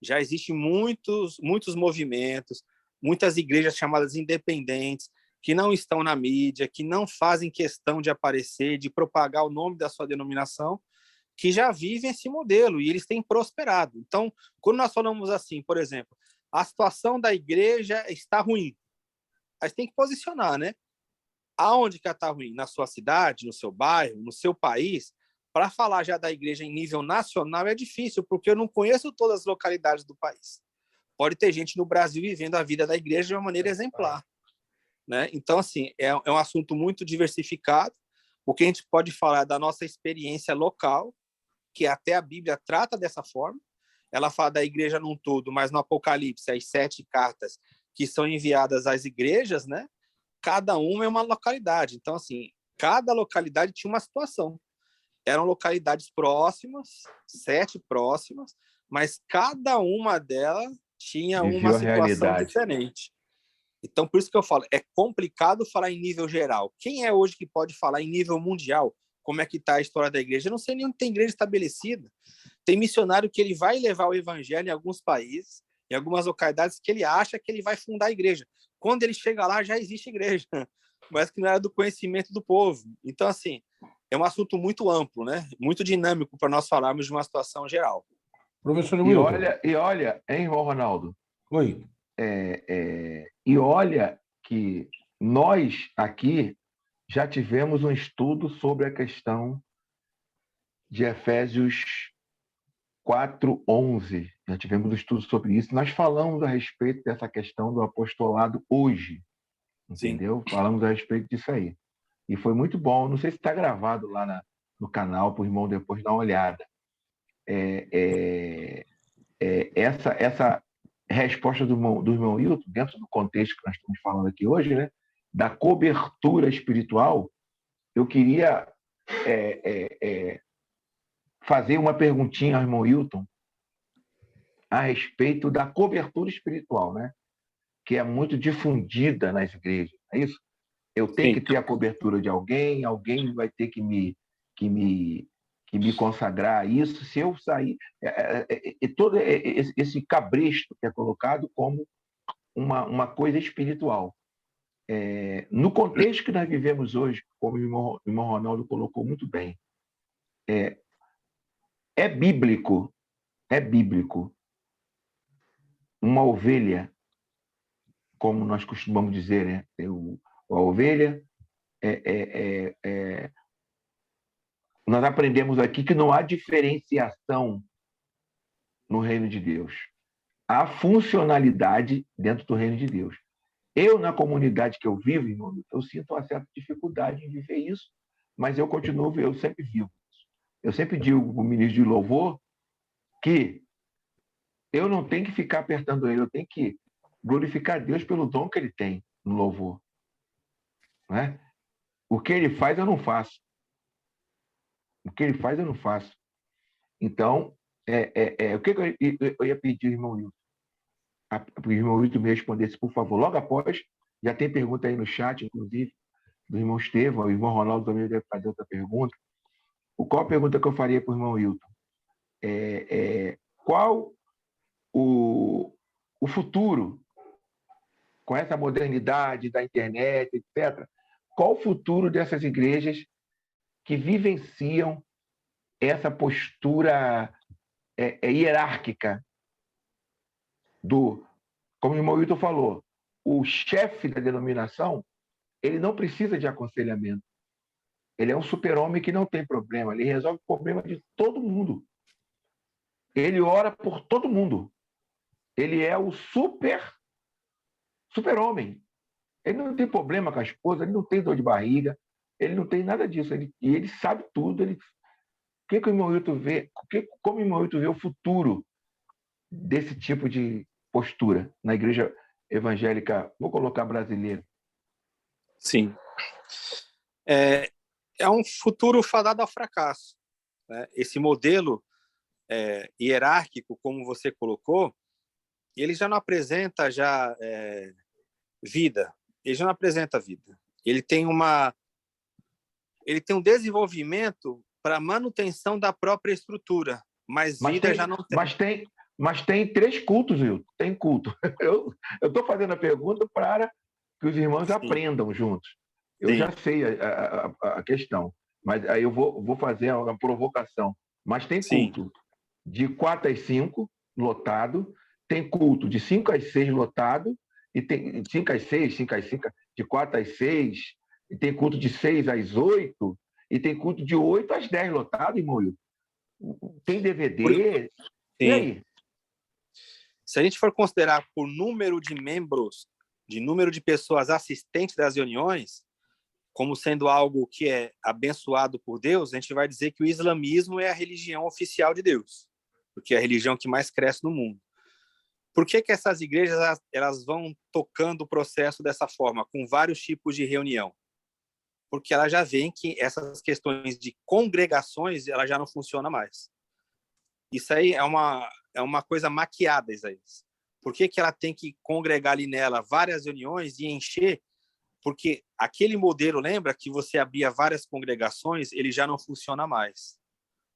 Já existem muitos movimentos, muitas igrejas chamadas independentes, que não estão na mídia, que não fazem questão de aparecer, de propagar o nome da sua denominação, que já vivem esse modelo e eles têm prosperado. Então, quando nós falamos assim, por exemplo, a situação da igreja está ruim, aí você tem que posicionar, né? Aonde que ela está ruim? Na sua cidade, no seu bairro, no seu país? Para falar já da igreja em nível nacional é difícil, porque eu não conheço todas as localidades do país. Pode ter gente no Brasil vivendo a vida da igreja de uma maneira exemplar, né? Então, assim, é um assunto muito diversificado. O que a gente pode falar da nossa experiência local, que até a Bíblia trata dessa forma. Ela fala da igreja num todo, mas no Apocalipse, as 7 cartas que são enviadas às igrejas, né? Cada uma é uma localidade. Então, assim, cada localidade tinha uma situação. Eram localidades próximas, 7 próximas, mas cada uma delas tinha uma situação diferente. Então, por isso que eu falo, é complicado falar em nível geral. Quem é hoje que pode falar em nível mundial? Como é que está a história da igreja? Eu não sei nem onde tem igreja estabelecida. Tem missionário que ele vai levar o evangelho em alguns países, em algumas localidades, que ele acha que ele vai fundar a igreja. Quando ele chega lá, já existe igreja, mas que não era do conhecimento do povo. Então, assim, é um assunto muito amplo, né? Muito dinâmico para nós falarmos de uma situação geral. Professor Wilton. E olha, hein, irmão Ronaldo? Oi. E olha que nós aqui já tivemos um estudo sobre a questão de Efésios 4:11. Já tivemos um estudo sobre isso. Nós falamos a respeito dessa questão do apostolado hoje, entendeu? Sim. Falamos a respeito disso aí. E foi muito bom. Não sei se está gravado lá no canal, para o irmão depois dar uma olhada. Essa resposta do irmão Wilton, dentro do contexto que nós estamos falando aqui hoje, né, da cobertura espiritual, eu queria fazer uma perguntinha ao irmão Wilton a respeito da cobertura espiritual, né, que é muito difundida nas igrejas. É isso? Eu tenho que ter a cobertura de alguém vai ter que me consagrar a isso. Se eu sair... todo esse cabresto que é colocado como uma coisa espiritual. No contexto que nós vivemos hoje, como o irmão Ronaldo colocou muito bem, é bíblico uma ovelha, como nós costumamos dizer, né? A ovelha nós aprendemos aqui que não há diferenciação no reino de Deus. Há funcionalidade dentro do reino de Deus. Eu, na comunidade que eu vivo, irmão, eu sinto uma certa dificuldade em viver isso, mas eu sempre vivo isso. Eu sempre digo para o ministro de louvor que eu não tenho que ficar apertando ele, eu tenho que glorificar Deus pelo dom que ele tem no louvor. Não é? O que ele faz, eu não faço. O que ele faz, eu não faço. Então, o que eu ia pedir, irmão Wilton? Para o irmão Wilton me respondesse, por favor. Logo após, já tem pergunta aí no chat, inclusive, do irmão Estevão, o irmão Ronaldo também deve fazer outra pergunta. Qual a pergunta que eu faria para o irmão Wilton? Qual o futuro, com essa modernidade da internet, etc., qual o futuro dessas igrejas que vivenciam essa postura hierárquica como o irmão Wilton falou, o chefe da denominação, ele não precisa de aconselhamento. Ele é um super-homem que não tem problema, ele resolve o problema de todo mundo. Ele ora por todo mundo. Ele é o super-homem. Ele não tem problema com a esposa, ele não tem dor de barriga, ele não tem nada disso. Ele sabe tudo. O irmão Wilton vê? Como o irmão Wilton vê o futuro desse tipo de postura na igreja evangélica, vou colocar brasileira? Sim. É um futuro fadado ao fracasso, né? Esse modelo hierárquico, como você colocou, ele já não apresenta vida. Ele já não apresenta vida. Ele tem um desenvolvimento para manutenção da própria estrutura, mas vida já não tem. Mas tem 3 cultos, Will. Tem culto. Eu estou fazendo a pergunta para que os irmãos aprendam juntos. Eu já sei a questão, mas aí eu vou fazer uma provocação. Mas tem culto de 4 às 5, lotado, tem culto de 5 às 6, lotado, e tem 5 às 6, 5 às 5, de 4 às 6, e tem culto de 6 às 8, e tem culto de 8 às 10, lotado, irmão Will. Tem DVD. E aí? Se a gente for considerar por número de membros, de número de pessoas assistentes das reuniões, como sendo algo que é abençoado por Deus, a gente vai dizer que o islamismo é a religião oficial de Deus, porque é a religião que mais cresce no mundo. Por que essas igrejas elas vão tocando o processo dessa forma, com vários tipos de reunião? Porque elas já veem que essas questões de congregações ela já não funciona mais. Isso aí é uma coisa maquiada, Isaías. Por que ela tem que congregar ali nela várias reuniões e encher? Porque aquele modelo, lembra que você abria várias congregações, ele já não funciona mais.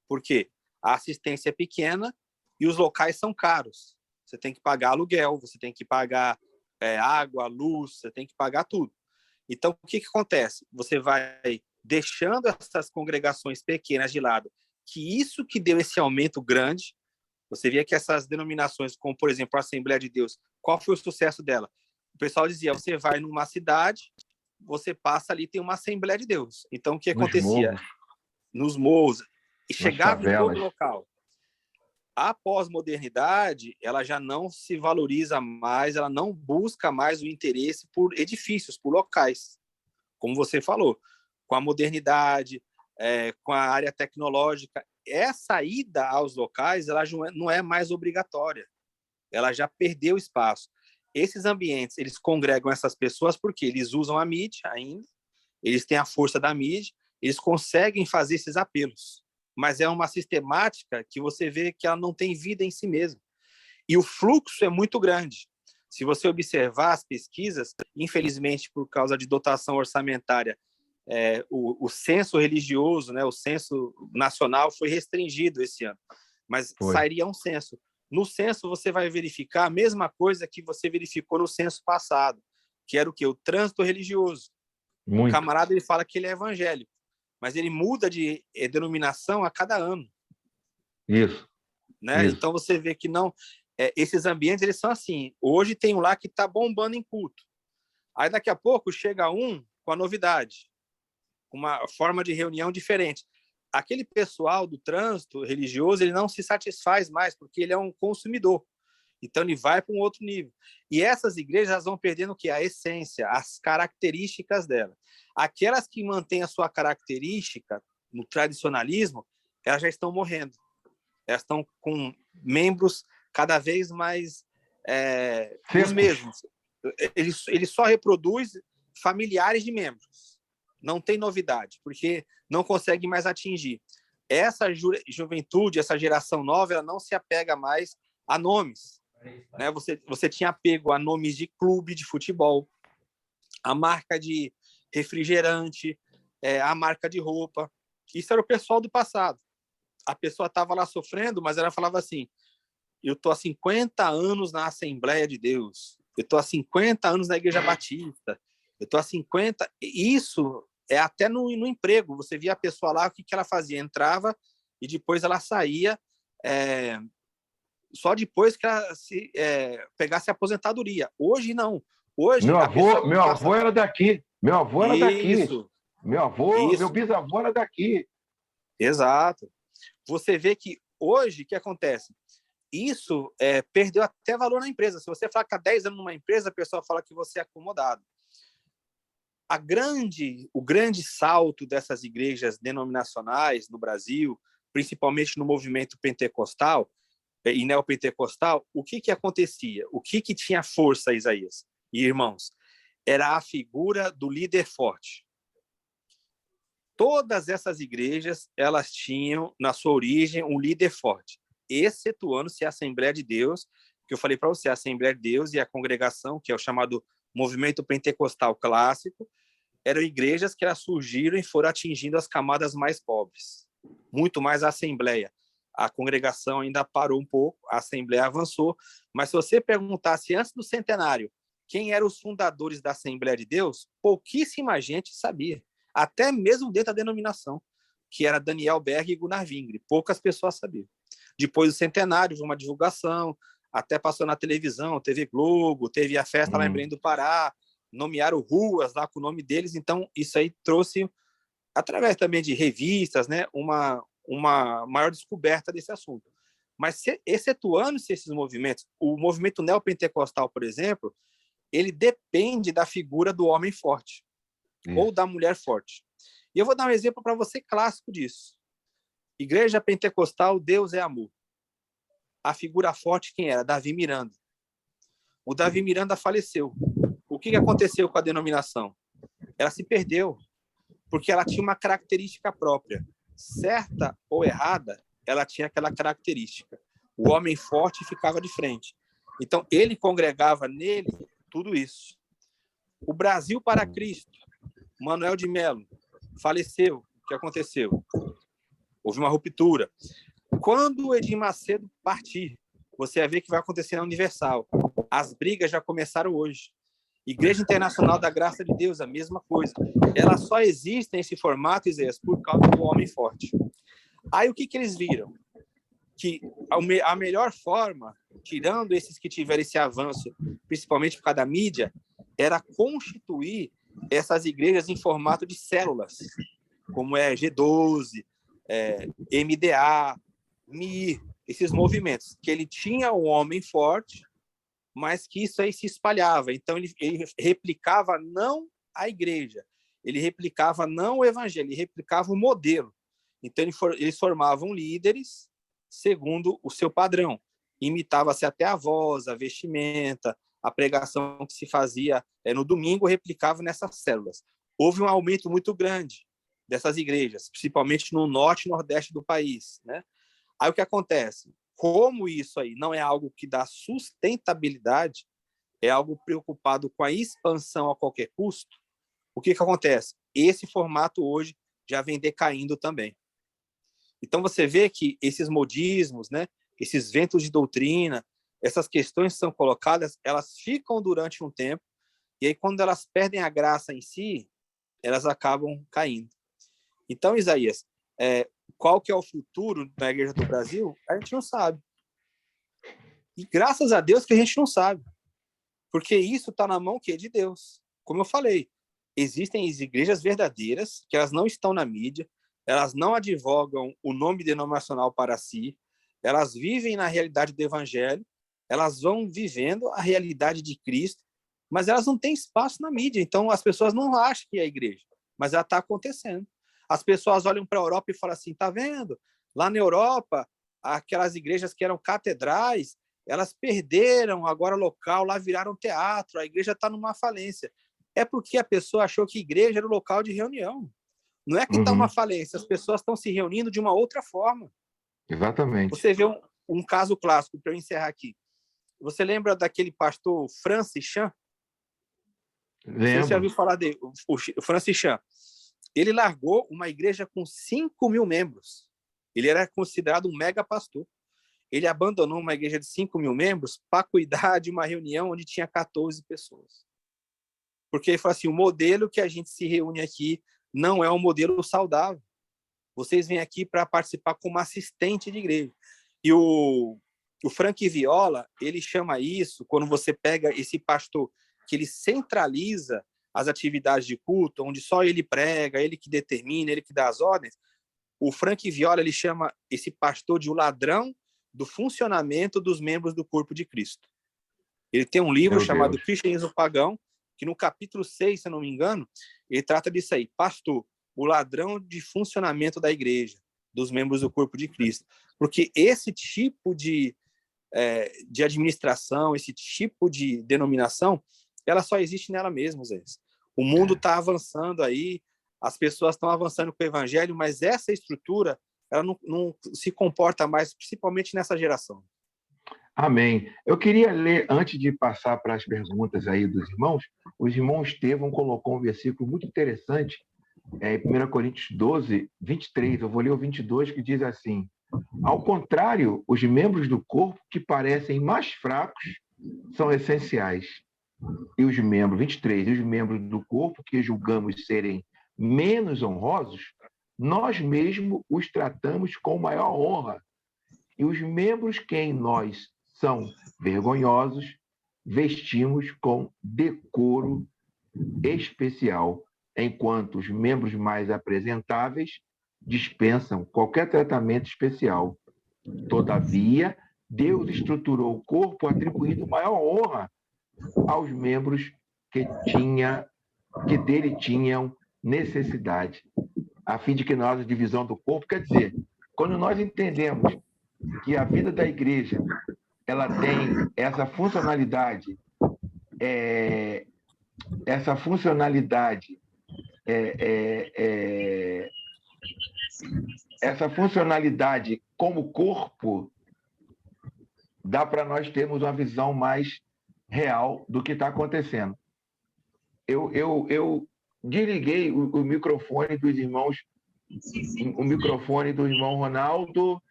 Por quê? A assistência é pequena e os locais são caros. Você tem que pagar aluguel, você tem que pagar água, luz, você tem que pagar tudo. Então, o que acontece? Você vai deixando essas congregações pequenas de lado, que isso que deu esse aumento grande. Você via que essas denominações, como, por exemplo, a Assembleia de Deus, qual foi o sucesso dela? O pessoal dizia, você vai numa cidade, você passa ali, tem uma Assembleia de Deus. Então, o que acontecia? Nos morros. E chegava em todo local. A pós-modernidade, ela já não se valoriza mais, ela não busca mais o interesse por edifícios, por locais. Como você falou, com a modernidade, com a área tecnológica, essa ida aos locais ela não é mais obrigatória. Ela já perdeu espaço. Esses ambientes, eles congregam essas pessoas porque eles usam a mídia ainda, eles têm a força da mídia, eles conseguem fazer esses apelos. Mas é uma sistemática que você vê que ela não tem vida em si mesma. E o fluxo é muito grande. Se você observar as pesquisas, infelizmente, por causa de dotação orçamentária, o censo religioso, né, o censo nacional foi restringido esse ano, mas sairia um censo. No censo você vai verificar a mesma coisa que você verificou no censo passado, que era o quê? O trânsito religioso. O camarada ele fala que ele é evangélico, mas ele muda de denominação a cada ano. Isso. Né? Isso. Então você vê que não... esses ambientes eles são assim. Hoje tem um lá que está bombando em culto. Aí daqui a pouco chega um com a novidade, uma forma de reunião diferente. Aquele pessoal do trânsito religioso, ele não se satisfaz mais, porque ele é um consumidor. Então, ele vai para um outro nível. E essas igrejas vão perdendo o quê? A essência, as características dela. Aquelas que mantêm a sua característica no tradicionalismo, elas já estão morrendo. Elas estão com membros cada vez mais os mesmos. Ele só reproduz familiares de membros. Não tem novidade, porque não consegue mais atingir. Essa juventude, essa geração nova, ela não se apega mais a nomes. Né? Você tinha apego a nomes de clube de futebol, a marca de refrigerante, a marca de roupa. Isso era o pessoal do passado. A pessoa estava lá sofrendo, mas ela falava assim, eu estou há 50 anos na Assembleia de Deus, eu estou há 50 anos na Igreja Batista, eu estou há 50... Isso é até no emprego. Você via a pessoa lá, o que ela fazia? Entrava e depois ela saía só depois que ela pegasse a aposentadoria. Hoje, não. Hoje, meu avô era daqui. Meu avô era daqui. Meu bisavô era daqui. Exato. Você vê que hoje, o que acontece? Isso perdeu até valor na empresa. Se você ficar 10 anos numa empresa, a pessoa fala que você é acomodado. O grande salto dessas igrejas denominacionais no Brasil, principalmente no movimento pentecostal e neopentecostal, o que acontecia? O que tinha força, Isaías e irmãos? Era a figura do líder forte. Todas essas igrejas, elas tinham, na sua origem, um líder forte, excetuando-se a Assembleia de Deus, que eu falei para você, a Assembleia de Deus e a congregação, que é o chamado movimento pentecostal clássico, eram igrejas que surgiram e foram atingindo as camadas mais pobres. muito mais a Assembleia. A congregação ainda parou um pouco, a Assembleia avançou, mas se você perguntasse antes do centenário quem eram os fundadores da Assembleia de Deus, pouquíssima gente sabia, até mesmo dentro da denominação, que era Daniel Berg e Gunnar Vingre, poucas pessoas sabiam. Depois do centenário, uma divulgação, até passou na televisão, TV Globo, teve a festa lá em Belém do Pará, nomearam ruas lá com o nome deles, então isso aí trouxe, através também de revistas, né, uma maior descoberta desse assunto. Mas excetuando-se esses movimentos, o movimento neopentecostal, por exemplo, ele depende da figura do homem forte ou da mulher forte. E eu vou dar um exemplo para você clássico disso. Igreja Pentecostal, Deus é amor. A figura forte quem era? Davi Miranda. O Davi Miranda faleceu. O que aconteceu com a denominação? Ela se perdeu, porque ela tinha uma característica própria. Certa ou errada, ela tinha aquela característica. O homem forte ficava de frente. Então, ele congregava nele tudo isso. O Brasil para Cristo, Manuel de Melo, faleceu. O que aconteceu? Houve uma ruptura. Quando o Edir Macedo partir, você vai ver que vai acontecer na Universal. As brigas já começaram hoje. Igreja Internacional da Graça de Deus, a mesma coisa. Elas só existem nesse formato, Isaías, por causa do homem forte. Aí o que eles viram? Que a melhor forma, tirando esses que tiveram esse avanço, principalmente por causa da mídia, era constituir essas igrejas em formato de células, como é G12, MDA, MIR, esses movimentos, que ele tinha um homem forte, mas que isso aí se espalhava. Então, ele replicava não a igreja, ele replicava não o evangelho, ele replicava o modelo. Então, eles formavam líderes segundo o seu padrão. Imitava-se até a voz, a vestimenta, a pregação que se fazia no domingo, replicava nessas células. Houve um aumento muito grande dessas igrejas, principalmente no norte e nordeste do país, né? Aí o que acontece? Como isso aí não é algo que dá sustentabilidade, é algo preocupado com a expansão a qualquer custo, o que acontece? Esse formato hoje já vem decaindo também. Então você vê que esses modismos, né, esses ventos de doutrina, essas questões que são colocadas, elas ficam durante um tempo, e aí quando elas perdem a graça em si, elas acabam caindo. Então, Isaías, qual que é o futuro da Igreja do Brasil? A gente não sabe. E graças a Deus que a gente não sabe. Porque isso está na mão de Deus. Como eu falei, existem as igrejas verdadeiras, que elas não estão na mídia, elas não advogam o nome denominacional para si, elas vivem na realidade do Evangelho, elas vão vivendo a realidade de Cristo, mas elas não têm espaço na mídia. Então, as pessoas não acham que é a igreja, mas ela está acontecendo. As pessoas olham para a Europa e falam assim, tá vendo? Lá na Europa, aquelas igrejas que eram catedrais, elas perderam agora local, lá viraram teatro, a igreja está numa falência. É porque a pessoa achou que igreja era o local de reunião. Não é que está uma falência, as pessoas estão se reunindo de uma outra forma. Exatamente. Você vê um caso clássico, para eu encerrar aqui. Você lembra daquele pastor Francis Chan? Lembro. Você já ouviu falar dele, o Francis Chan? Ele largou uma igreja com 5.000 membros. Ele era considerado um mega pastor. Ele abandonou uma igreja de 5.000 membros para cuidar de uma reunião onde tinha 14 pessoas. Porque ele falou assim, o modelo que a gente se reúne aqui não é um modelo saudável. Vocês vêm aqui para participar como assistente de igreja. E o Frank Viola, ele chama isso, quando você pega esse pastor, que ele centraliza as atividades de culto, onde só ele prega, ele que determina, ele que dá as ordens. O Frank Viola, ele chama esse pastor de o ladrão do funcionamento dos membros do corpo de Cristo. Ele tem um livro chamado Cristianismo Pagão, que no capítulo 6, se eu não me engano, ele trata disso aí, pastor, o ladrão de funcionamento da igreja, dos membros do corpo de Cristo. Porque esse tipo de administração, esse tipo de denominação, ela só existe nela mesma, Zé. O mundo está avançando aí, as pessoas estão avançando com o evangelho, mas essa estrutura ela não se comporta mais, principalmente nessa geração. Amém. Eu queria ler, antes de passar para as perguntas aí dos irmãos, o irmão Estevão colocou um versículo muito interessante em 1 Coríntios 12, 23, eu vou ler o 22, que diz assim: ao contrário, os membros do corpo que parecem mais fracos são essenciais. E os membros, 23, e os membros do corpo que julgamos serem menos honrosos, nós mesmos os tratamos com maior honra. E os membros que em nós são vergonhosos, vestimos com decoro especial, enquanto os membros mais apresentáveis dispensam qualquer tratamento especial. Todavia, Deus estruturou o corpo atribuindo maior honra aos membros que dele tinham necessidade, a fim de que nós, a divisão do corpo, quer dizer, quando nós entendemos que a vida da igreja ela tem essa funcionalidade como corpo, dá para nós termos uma visão mais real do que está acontecendo. Eu desliguei o microfone dos irmãos, o microfone do irmão Ronaldo,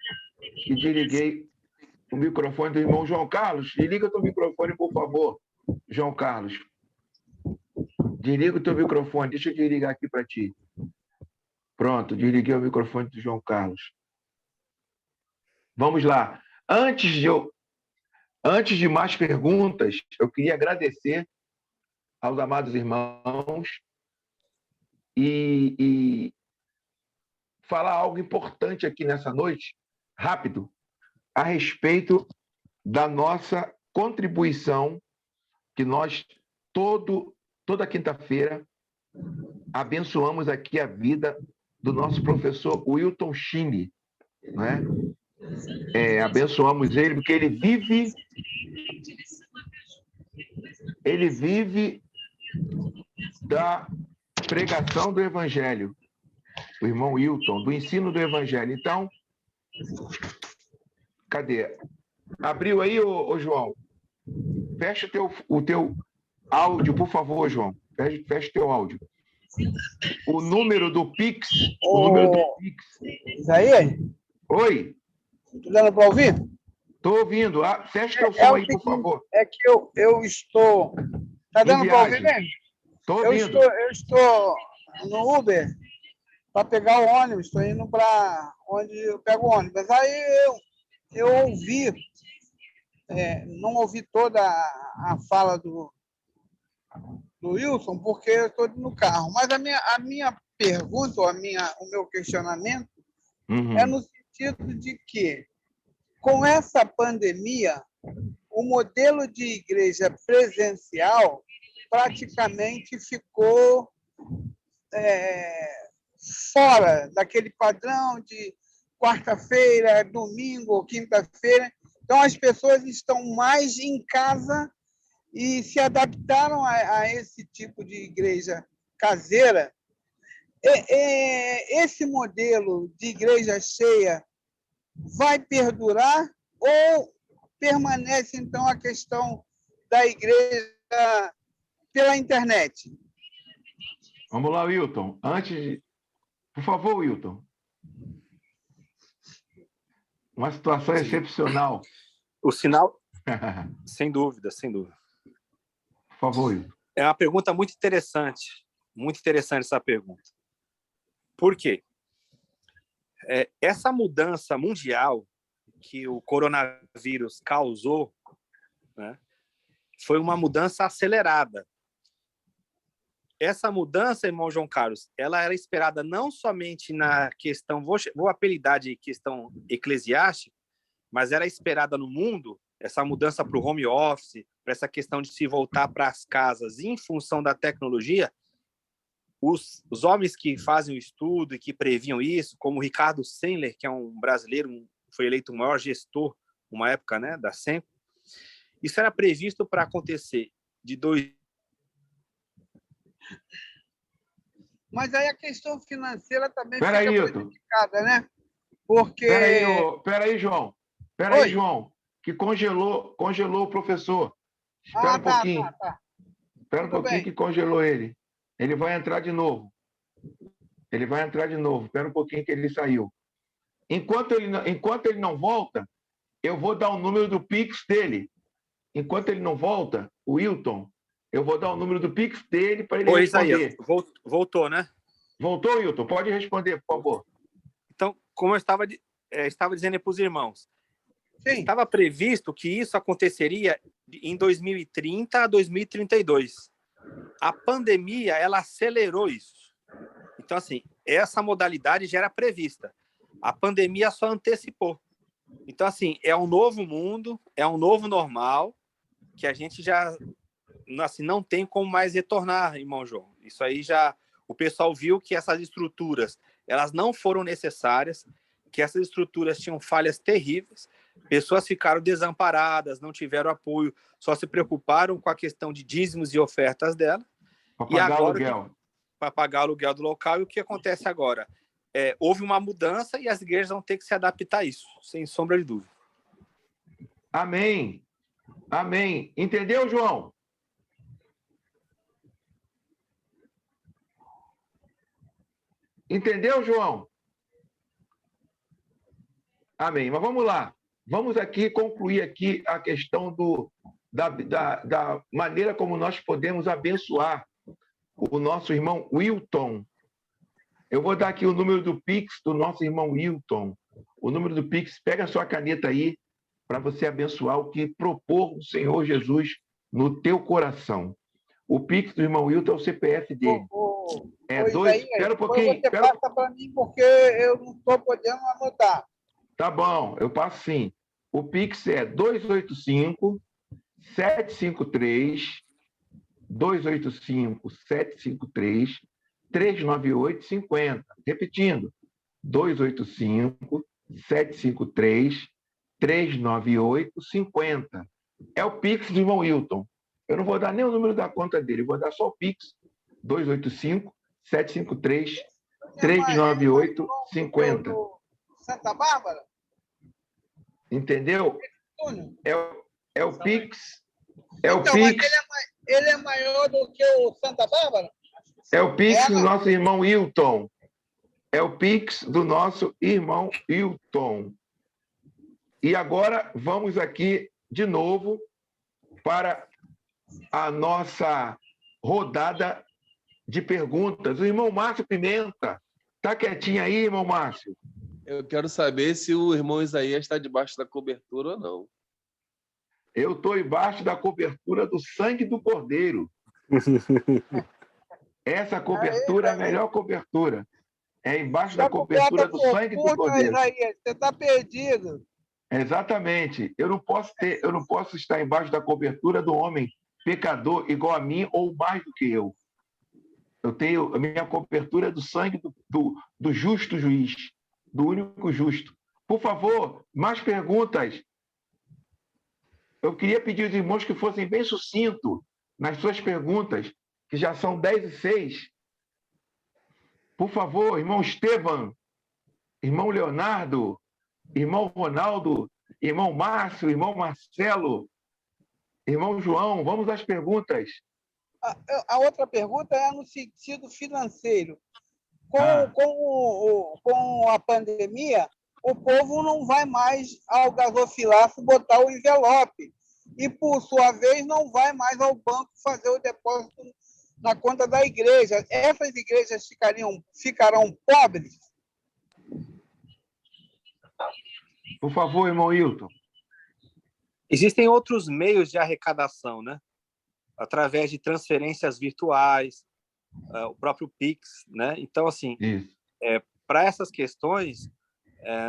e desliguei o microfone do irmão João Carlos. Desliga o teu microfone, por favor, João Carlos. Desliga o teu microfone. Deixa eu desligar aqui para ti. Pronto, desliguei o microfone do João Carlos. Vamos lá. Antes de mais perguntas, eu queria agradecer aos amados irmãos e falar algo importante aqui nessa noite, rápido, a respeito da nossa contribuição que nós, toda quinta-feira, abençoamos aqui a vida do nosso professor Wilton Chini, né? Abençoamos ele porque ele vive da pregação do Evangelho, o irmão Wilton, do ensino do Evangelho. Então, cadê? Abriu aí, ô João? Fecha o teu áudio, por favor, João. Fecha o teu áudio. O número do Pix. Isso aí? Oi? Tá dando para ouvir? Estou ouvindo. Fecha teu som aí, por favor. É que eu estou... Tá dando para ouvir mesmo? Estou ouvindo. Eu estou no Uber para pegar o ônibus. Estou indo para onde eu pego o ônibus. Mas aí eu ouvi, não ouvi toda a fala do Wilson, porque eu estou no carro. Mas a minha pergunta, o meu questionamento é no sentido de que, com essa pandemia, o modelo de igreja presencial praticamente ficou fora daquele padrão de quarta-feira, domingo ou quinta-feira. Então, as pessoas estão mais em casa e se adaptaram a esse tipo de igreja caseira. Esse modelo de igreja cheia vai perdurar ou permanece, então, a questão da igreja pela internet? Vamos lá, Wilton. Por favor, Wilton. Uma situação excepcional. O sinal, sem dúvida, sem dúvida. Por favor, Wilton. É uma pergunta muito interessante essa pergunta. Por quê? Essa mudança mundial que o coronavírus causou, né, foi uma mudança acelerada. Essa mudança, irmão João Carlos, ela era esperada não somente na questão, vou apelidar de questão eclesiástica, mas era esperada no mundo, essa mudança para o home office, para essa questão de se voltar para as casas em função da tecnologia. Os homens que fazem o estudo e que previam isso, como o Ricardo Sendler, que é um brasileiro, foi eleito o maior gestor, uma época, né, da SEMCO, isso era previsto para acontecer de 2. Mas aí a questão financeira também fica prejudicada, né? Porque... Peraí, João. Peraí, João, que congelou o professor. Espera um pouquinho. Tá. Espera um pouquinho que congelou ele. Ele vai entrar de novo. Ele vai entrar de novo. Espera um pouquinho que ele saiu. Enquanto ele não volta, eu vou dar o número do Pix dele. Enquanto ele não volta, o Wilton, eu vou dar o número do Pix dele para ele responder. Voltou, né? Voltou, Wilton? Pode responder, por favor. Então, como eu estava dizendo para os irmãos, Sim. estava previsto que isso aconteceria em 2030 a 2032. A pandemia, ela acelerou isso. Então, assim, essa modalidade já era prevista. A pandemia só antecipou. Então, assim, é um novo mundo, é um novo normal, que a gente já assim, não tem como mais retornar, irmão João. Isso aí já... O pessoal viu que essas estruturas, elas não foram necessárias, que essas estruturas tinham falhas terríveis, pessoas ficaram desamparadas, não tiveram apoio, só se preocuparam com a questão de dízimos e ofertas dela. Para pagar o aluguel do local. E o que acontece agora? Houve uma mudança e as igrejas vão ter que se adaptar a isso, sem sombra de dúvida. Amém. Amém. Entendeu, João? Entendeu, João? Amém. Mas vamos lá. Vamos aqui concluir aqui a questão da maneira como nós podemos abençoar o nosso irmão Wilton. Eu vou dar aqui o número do Pix do nosso irmão Wilton. O número do Pix, pega a sua caneta aí para você abençoar o que propor o Senhor Jesus no teu coração. O Pix do irmão Wilton é o CPF dele. Espera um pouquinho. Você passa para mim, porque eu não estou podendo anotar. Tá bom, eu passo sim. O Pix é 285-753-398-50. Repetindo, 285-753-398-50. É o Pix do irmão Wilton. Eu não vou dar nem o número da conta dele, eu vou dar só o Pix, 285-753-398-50. Santa Bárbara? Entendeu? É o Pix. Ele é maior do que o Santa Bárbara? É o Pix do nosso irmão Wilton. É o Pix do nosso irmão Wilton. E agora vamos aqui de novo para a nossa rodada de perguntas. O irmão Márcio Pimenta. Está quietinho aí, irmão Márcio? Eu quero saber se o irmão Isaías está debaixo da cobertura ou não. Eu estou embaixo da cobertura do sangue do Cordeiro. Essa cobertura é a melhor cobertura. É embaixo da cobertura do sangue do Cordeiro. Isaías, você está perdido. Exatamente. Eu não posso estar embaixo da cobertura do homem pecador igual a mim ou mais do que eu. Eu tenho a minha cobertura do sangue do justo juiz, do único justo. Por favor, mais perguntas. Eu queria pedir aos irmãos que fossem bem sucintos nas suas perguntas, que já são 10:06. Por favor, irmão Estevam, irmão Leonardo, irmão Ronaldo, irmão Márcio, irmão Marcelo, irmão João, vamos às perguntas. A outra pergunta é no sentido financeiro. Com a pandemia, o povo não vai mais ao gasofilaço botar o envelope. E, por sua vez, não vai mais ao banco fazer o depósito na conta da igreja. Essas igrejas ficarão pobres? Por favor, irmão Wilton. Existem outros meios de arrecadação, né? Através de transferências virtuais, o próprio Pix, né? Então, assim, para essas questões,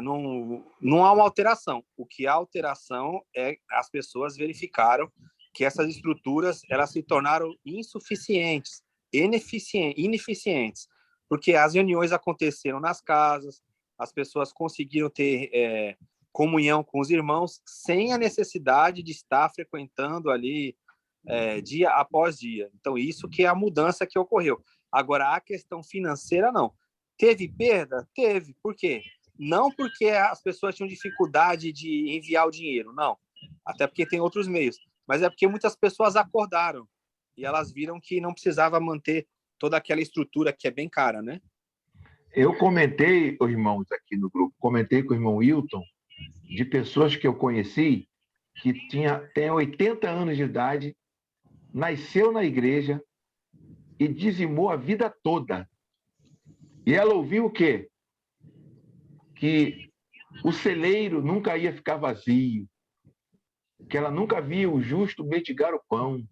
não há uma alteração. O que há alteração é as pessoas verificaram que essas estruturas elas se tornaram insuficientes, ineficientes, porque as reuniões aconteceram nas casas, as pessoas conseguiram ter comunhão com os irmãos sem a necessidade de estar frequentando ali dia após dia. Então, isso que é a mudança que ocorreu. Agora, a questão financeira, não. Teve perda? Teve. Por quê? Não porque as pessoas tinham dificuldade de enviar o dinheiro, não. Até porque tem outros meios. Mas é porque muitas pessoas acordaram e elas viram que não precisava manter toda aquela estrutura que é bem cara, né? Eu comentei, irmãos, aqui no grupo, comentei com o irmão Wilton, de pessoas que eu conheci que tem 80 anos de idade, nasceu na igreja e dizimou a vida toda. E ela ouviu o quê? Que o celeiro nunca ia ficar vazio, que ela nunca via o justo mendigar o pão.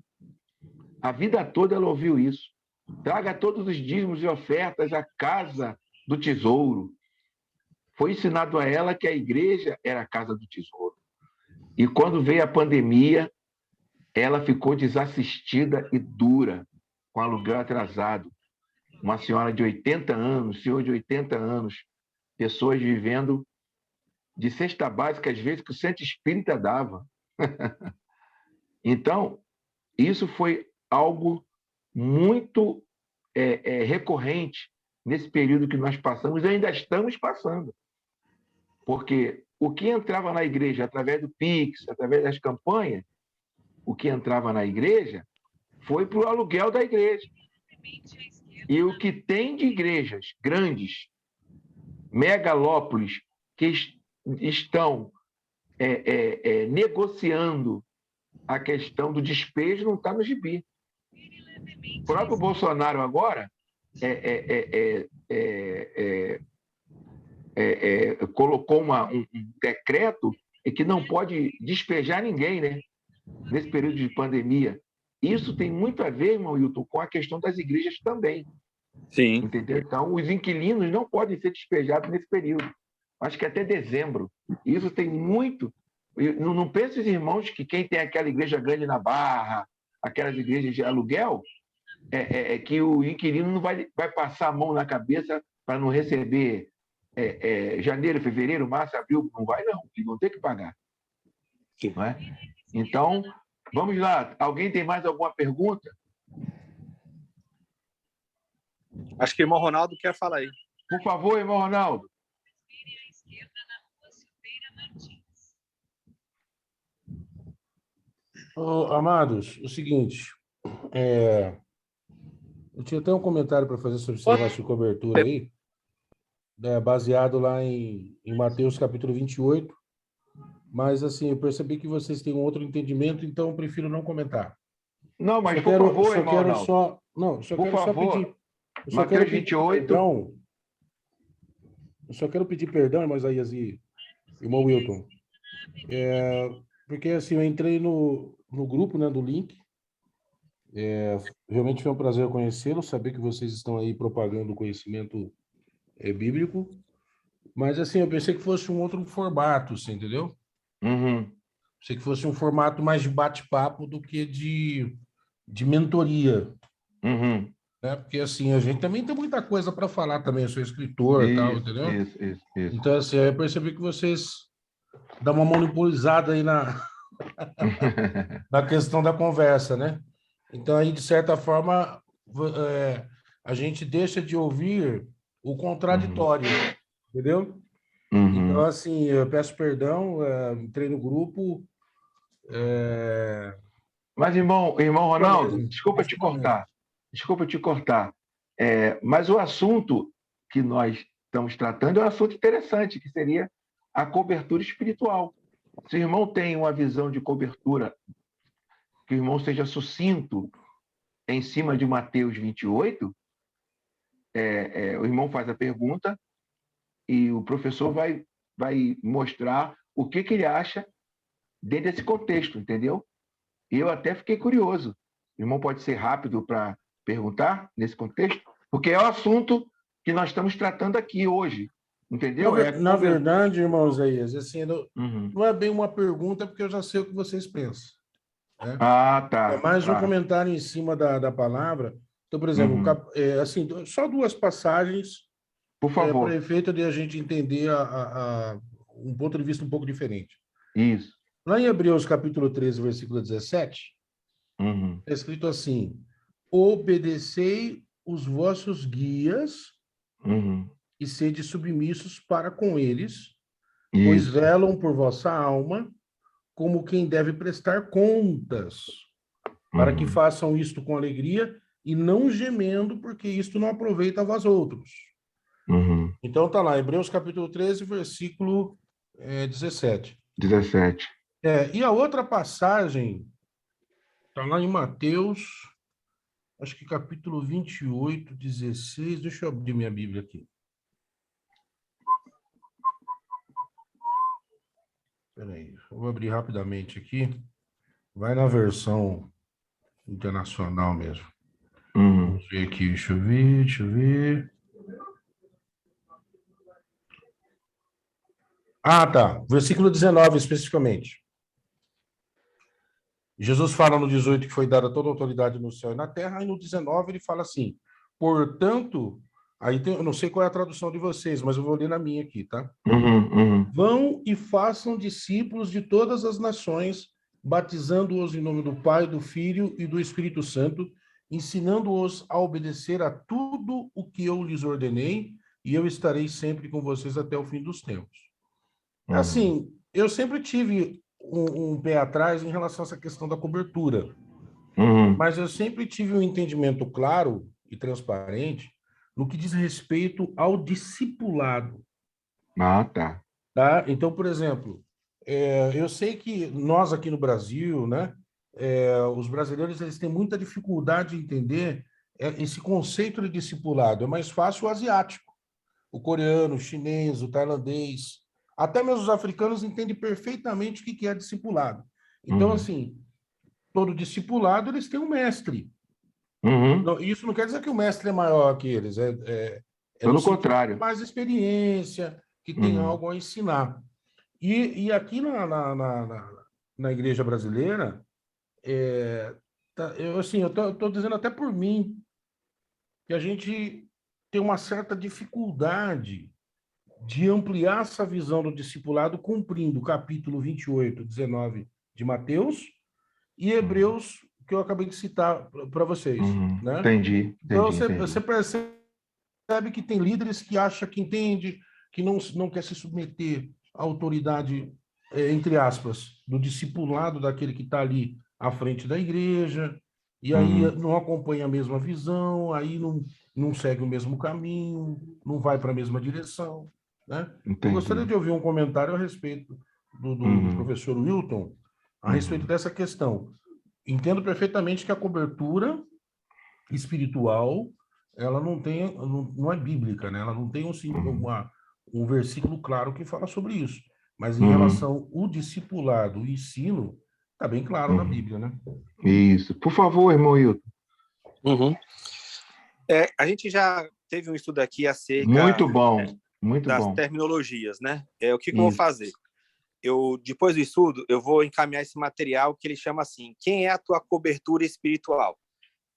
A vida toda ela ouviu isso. Traga todos os dízimos e ofertas à casa do tesouro. Foi ensinado a ela que a igreja era a casa do tesouro. E quando veio a pandemia, ela ficou desassistida e dura, com aluguel atrasado. Uma senhora de 80 anos, senhor de 80 anos, pessoas vivendo de cesta básica, às vezes, que o centro espírita dava. Então, isso foi algo muito recorrente nesse período que nós passamos e ainda estamos passando. Porque o que entrava na igreja através do Pix, através das campanhas, o que entrava na igreja foi para o aluguel da igreja. E o que tem de igrejas grandes, megalópolis, que estão negociando a questão do despejo, não está no gibi. O próprio Bolsonaro agora colocou um decreto que não pode despejar ninguém, né? Nesse período de pandemia. Isso tem muito a ver, irmão Hilton, com a questão das igrejas também. Sim. Entendeu? Então, os inquilinos não podem ser despejados nesse período. Acho que até dezembro. Isso tem muito... Não pense os irmãos que quem tem aquela igreja grande na Barra, aquelas igrejas de aluguel, que o inquilino não vai passar a mão na cabeça para não receber janeiro, fevereiro, março, abril. Não vai, não. Eles vão ter que pagar. Sim. Não é? Então, vamos lá. Alguém tem mais alguma pergunta? Acho que o irmão Ronaldo quer falar aí. Por favor, irmão Ronaldo. Amados, o seguinte, eu tinha até um comentário para fazer sobre esse negócio de cobertura aí, baseado lá em Mateus capítulo 28, mas assim, eu percebi que vocês têm um outro entendimento, então eu prefiro não comentar. Não, mas por favor, irmão Ronaldo. Por favor, Mateus 28. Eu só quero pedir perdão, irmão Isaías e irmão Wilton, porque assim, eu entrei no grupo, né, do link. Realmente foi um prazer conhecê-lo, saber que vocês estão aí propagando o conhecimento bíblico, mas assim, eu pensei que fosse um outro formato, você entendeu? Uhum. Pensei que fosse um formato mais de bate-papo do que de mentoria. Uhum. Né? Porque assim, a gente também tem muita coisa para falar também, eu sou escritor e tal, entendeu? Isso. Então assim, eu percebi que vocês dão uma monopolizada aí na questão da conversa, né? Então aí, de certa forma, a gente deixa de ouvir o contraditório, entendeu? Uhum. Então, assim, eu peço perdão, entrei no grupo... Mas, irmão Ronaldo, desculpa te cortar. Mas o assunto que nós estamos tratando é um assunto interessante, que seria a cobertura espiritual. Se o irmão tem uma visão de cobertura, que o irmão seja sucinto em cima de Mateus 28, o irmão faz a pergunta e o professor vai mostrar o que ele acha dentro desse contexto, entendeu? Eu até fiquei curioso. O irmão pode ser rápido para perguntar nesse contexto? Porque é o assunto que nós estamos tratando aqui hoje, entendeu? Na verdade, irmão Isaías, assim, não é bem uma pergunta, porque eu já sei o que vocês pensam. Né? Ah, tá. É mais um comentário em cima da palavra. Então, por exemplo, assim, só duas passagens, por favor, para efeito de a gente entender um ponto de vista um pouco diferente. Isso. Lá em Hebreus capítulo 13, versículo 17, é escrito assim: obedecei os vossos guias e sede submissos para com eles, pois velam por vossa alma, como quem deve prestar contas, para que façam isto com alegria e não gemendo, porque isto não aproveita a vós outros. Uhum. Então tá lá, Hebreus capítulo 13, versículo 17. 17. E a outra passagem está lá em Mateus, acho que capítulo 28, 16. Deixa eu abrir minha Bíblia aqui. Espera aí, eu vou abrir rapidamente aqui. Vai na versão internacional mesmo. Vamos ver aqui, deixa eu ver. Ah, tá. Versículo 19, especificamente. Jesus fala no 18 que foi dada toda a autoridade no céu e na terra, e no 19 ele fala assim, portanto, eu não sei qual é a tradução de vocês, mas eu vou ler na minha aqui, tá? Vão e façam discípulos de todas as nações, batizando-os em nome do Pai, do Filho e do Espírito Santo, ensinando-os a obedecer a tudo o que eu lhes ordenei, e eu estarei sempre com vocês até o fim dos tempos. Assim, eu sempre tive um pé atrás em relação a essa questão da cobertura. Mas eu sempre tive um entendimento claro e transparente no que diz respeito ao discipulado. Ah, tá. Tá? Então, por exemplo, eu sei que nós aqui no Brasil, né, os brasileiros eles têm muita dificuldade de entender esse conceito de discipulado. É mais fácil o asiático, o coreano, o chinês, o tailandês. Até mesmo os africanos entendem perfeitamente o que é discipulado. Então, assim, todo discipulado, eles têm um mestre. Isso não quer dizer que o mestre é maior que eles. Pelo contrário. Mais experiência, que tem algo a ensinar. E aqui na igreja brasileira, eu estou dizendo até por mim, que a gente tem uma certa dificuldade de ampliar essa visão do discipulado cumprindo o capítulo 28, 19 de Mateus e Hebreus, que eu acabei de citar para vocês. Né? Entendi. Então, você percebe que tem líderes que acham que entende, que não quer se submeter à autoridade, entre aspas, do discipulado daquele que está ali à frente da igreja, e aí não acompanha a mesma visão, aí não segue o mesmo caminho, não vai para a mesma direção. Né? Eu gostaria de ouvir um comentário a respeito do professor Wilton, a respeito dessa questão. Entendo perfeitamente que a cobertura espiritual ela não é bíblica, né? Ela não tem um versículo claro que fala sobre isso. Mas em relação ao discipulado, o ensino, está bem claro na Bíblia, né? Isso. Por favor, irmão Hilton. A gente já teve um estudo aqui acerca das terminologias, né? O que eu vou fazer? Depois do estudo, eu vou encaminhar esse material que ele chama assim, quem é a tua cobertura espiritual?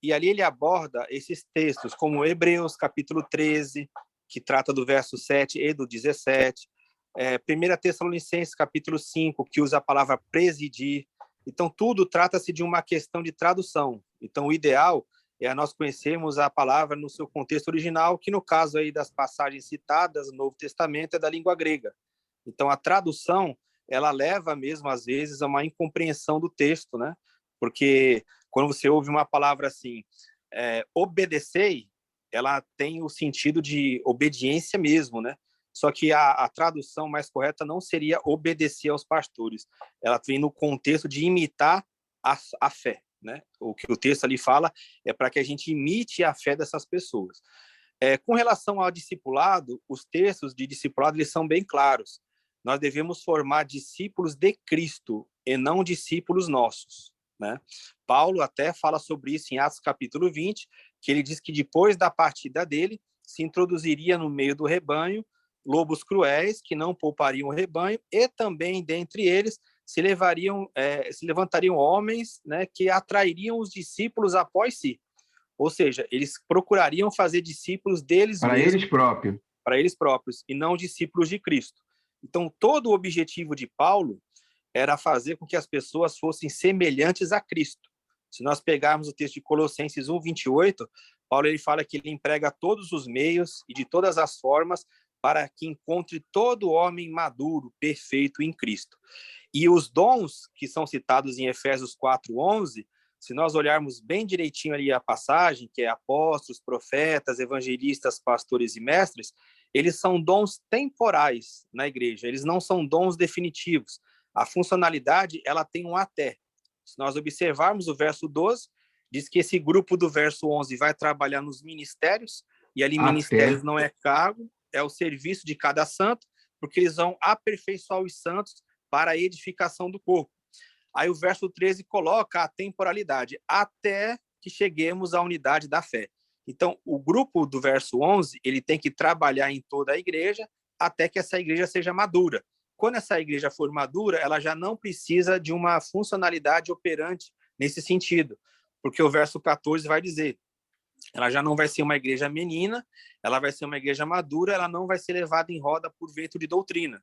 E ali ele aborda esses textos, como Hebreus, capítulo 13, que trata do verso 7 e do 17, 1 Tessalonicenses, capítulo 5, que usa a palavra presidir. Então, tudo trata-se de uma questão de tradução. Então, o ideal é nós conhecermos a palavra no seu contexto original, que no caso aí das passagens citadas no Novo Testamento é da língua grega. Então, a tradução, ela leva mesmo, às vezes, a uma incompreensão do texto, né? Porque quando você ouve uma palavra assim, obedecei, ela tem o sentido de obediência mesmo, né? Só que a tradução mais correta não seria obedecer aos pastores. Ela vem no contexto de imitar a fé, né? O que o texto ali fala é para que a gente imite a fé dessas pessoas. Com relação ao discipulado, os textos de discipulado eles são bem claros. Nós devemos formar discípulos de Cristo e não discípulos nossos. Né? Paulo até fala sobre isso em Atos capítulo 20, que ele diz que depois da partida dele, se introduziria no meio do rebanho lobos cruéis que não poupariam o rebanho e também dentre eles se levantariam homens, né, que atrairiam os discípulos após si. Ou seja, eles procurariam fazer discípulos deles para mesmos. Para eles próprios, e não discípulos de Cristo. Então, todo o objetivo de Paulo era fazer com que as pessoas fossem semelhantes a Cristo. Se nós pegarmos o texto de Colossenses 1:28, Paulo ele fala que ele emprega todos os meios e de todas as formas para que encontre todo homem maduro, perfeito em Cristo. E os dons que são citados em Efésios 4:11, se nós olharmos bem direitinho ali a passagem, que é apóstolos, profetas, evangelistas, pastores e mestres, eles são dons temporais na igreja, eles não são dons definitivos. A funcionalidade, ela tem um até. Se nós observarmos o verso 12, diz que esse grupo do verso 11 vai trabalhar nos ministérios, e ali ministérios não é cargo, é o serviço de cada santo, porque eles vão aperfeiçoar os santos para a edificação do corpo. Aí o verso 13 coloca a temporalidade, até que cheguemos à unidade da fé. Então, o grupo do verso 11, ele tem que trabalhar em toda a igreja até que essa igreja seja madura. Quando essa igreja for madura, ela já não precisa de uma funcionalidade operante nesse sentido, porque o verso 14 vai dizer, ela já não vai ser uma igreja menina, ela vai ser uma igreja madura, ela não vai ser levada em roda por vento de doutrina.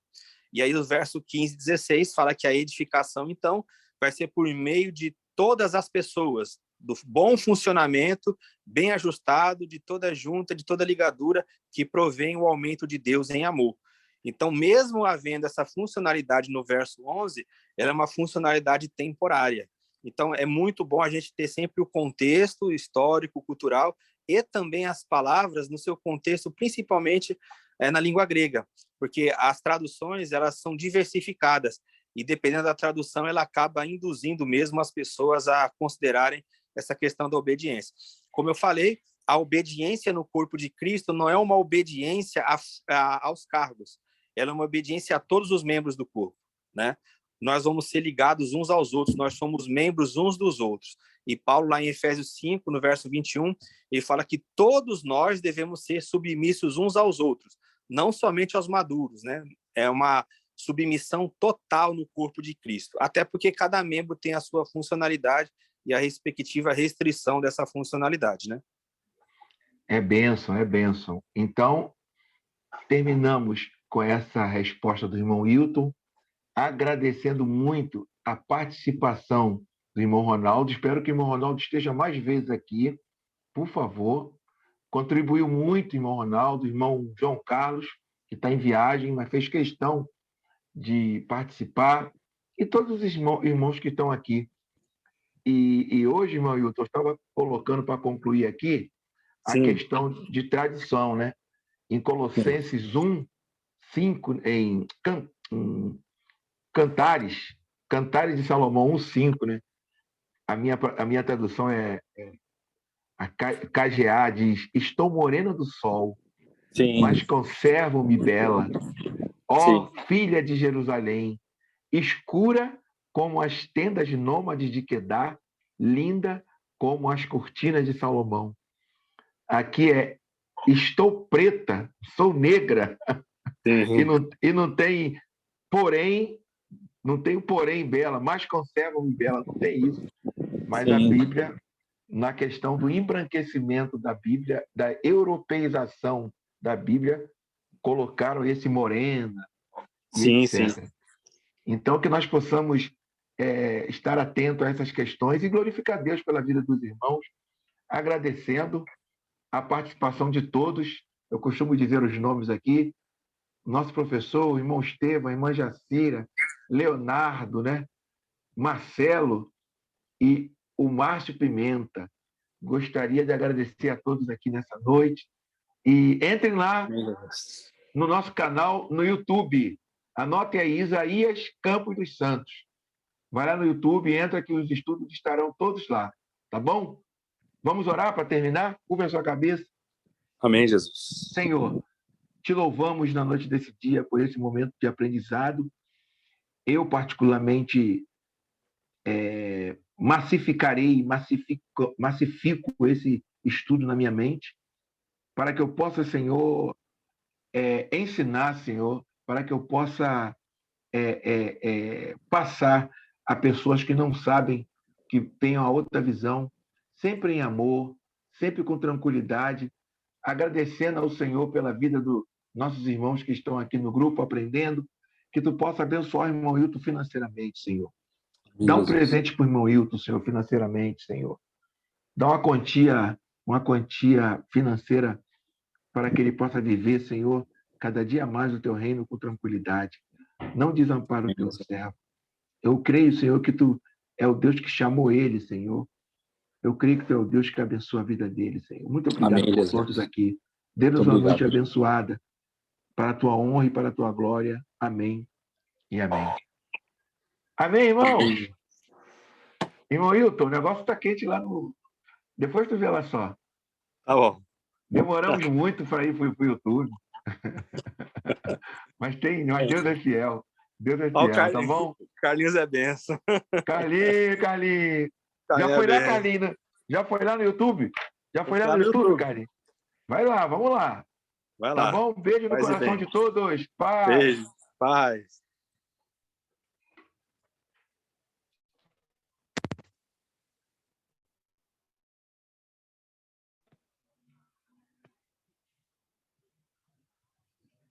E aí o verso 15 e 16 fala que a edificação, então, vai ser por meio de todas as pessoas, do bom funcionamento, bem ajustado, de toda junta, de toda ligadura, que provém o aumento de Deus em amor. Então, mesmo havendo essa funcionalidade no verso 11, ela é uma funcionalidade temporária. Então, é muito bom a gente ter sempre o contexto histórico, cultural, e também as palavras no seu contexto, principalmente na língua grega, porque as traduções, elas são diversificadas, e dependendo da tradução, ela acaba induzindo mesmo as pessoas a considerarem essa questão da obediência. Como eu falei, a obediência no corpo de Cristo não é uma obediência aos cargos, ela é uma obediência a todos os membros do corpo, né? Nós vamos ser ligados uns aos outros, nós somos membros uns dos outros. E Paulo, lá em Efésios 5, no verso 21, ele fala que todos nós devemos ser submissos uns aos outros, não somente aos maduros, né? É uma submissão total no corpo de Cristo, até porque cada membro tem a sua funcionalidade e a respectiva restrição dessa funcionalidade, né? É bênção, é bênção. Então, terminamos com essa resposta do irmão Hilton, agradecendo muito a participação do irmão Ronaldo. Espero que o irmão Ronaldo esteja mais vezes aqui, por favor. Contribuiu muito, irmão Ronaldo, irmão João Carlos, que está em viagem, mas fez questão de participar, e todos os irmãos que estão aqui. E hoje, irmão Hilton, eu estava colocando para concluir aqui a questão de tradição, né? Em Colossenses 1, 5, em Cantares de Salomão 1:5, né? A minha tradução a KGA diz: estou morena do sol, mas conservo-me bela. Ó filha de Jerusalém, escura como as tendas nômades de Quedar, linda como as cortinas de Salomão. Aqui estou preta, sou negra, e não tem porém, não tem porém bela, mas conservo-me bela, não tem isso. Mas a Bíblia, na questão do embranquecimento da Bíblia, da europeização da Bíblia, colocaram esse morena, etc. Então, que nós possamos estar atentos a essas questões e glorificar Deus pela vida dos irmãos, agradecendo a participação de todos. Eu costumo dizer os nomes aqui: nosso professor, o irmão Estevam, a irmã Jacira, Leonardo, né? Marcelo e o Márcio Pimenta. Gostaria de agradecer a todos aqui nessa noite. E entrem lá no nosso canal no YouTube. Anotem aí, Isaías Campos dos Santos. Vai lá no YouTube, entra que os estudos estarão todos lá. Tá bom? Vamos orar para terminar? Curva a sua cabeça. Amém, Jesus. Senhor, te louvamos na noite desse dia por esse momento de aprendizado. Eu, particularmente, massifico esse estudo na minha mente, para que eu possa, Senhor, ensinar, Senhor, para que eu possa passar a pessoas que não sabem, que tenham a outra visão, sempre em amor, sempre com tranquilidade, agradecendo ao Senhor pela vida dos nossos irmãos que estão aqui no grupo aprendendo, que tu possa abençoar o irmão Hilton financeiramente, Senhor. Dá um presente para o irmão Hilton, Senhor, financeiramente, Senhor. Dá uma quantia financeira para que ele possa viver, Senhor, cada dia mais o teu reino com tranquilidade. Não desampara o teu servo. Eu creio, Senhor, que tu é o Deus que chamou ele, Senhor. Eu creio que tu é o Deus que abençoa a vida dele, Senhor. Muito obrigado por todos aqui. Dê-nos uma noite abençoada. para a tua honra e para a tua glória. Amém e amém. Amém, irmão? Irmão Hilton, o negócio está quente lá no... Depois tu vê lá só. Tá bom. Demoramos muito para ir para o YouTube. Mas Deus é fiel. Deus é fiel, tá bom? Carlinhos é benção. Carlinhos. Já foi lá no YouTube? Já foi lá no YouTube, Carlinhos? Vai lá, vamos lá. Vai lá. Tá bom? Beijo no coração de todos. Paz. Beijo. Paz.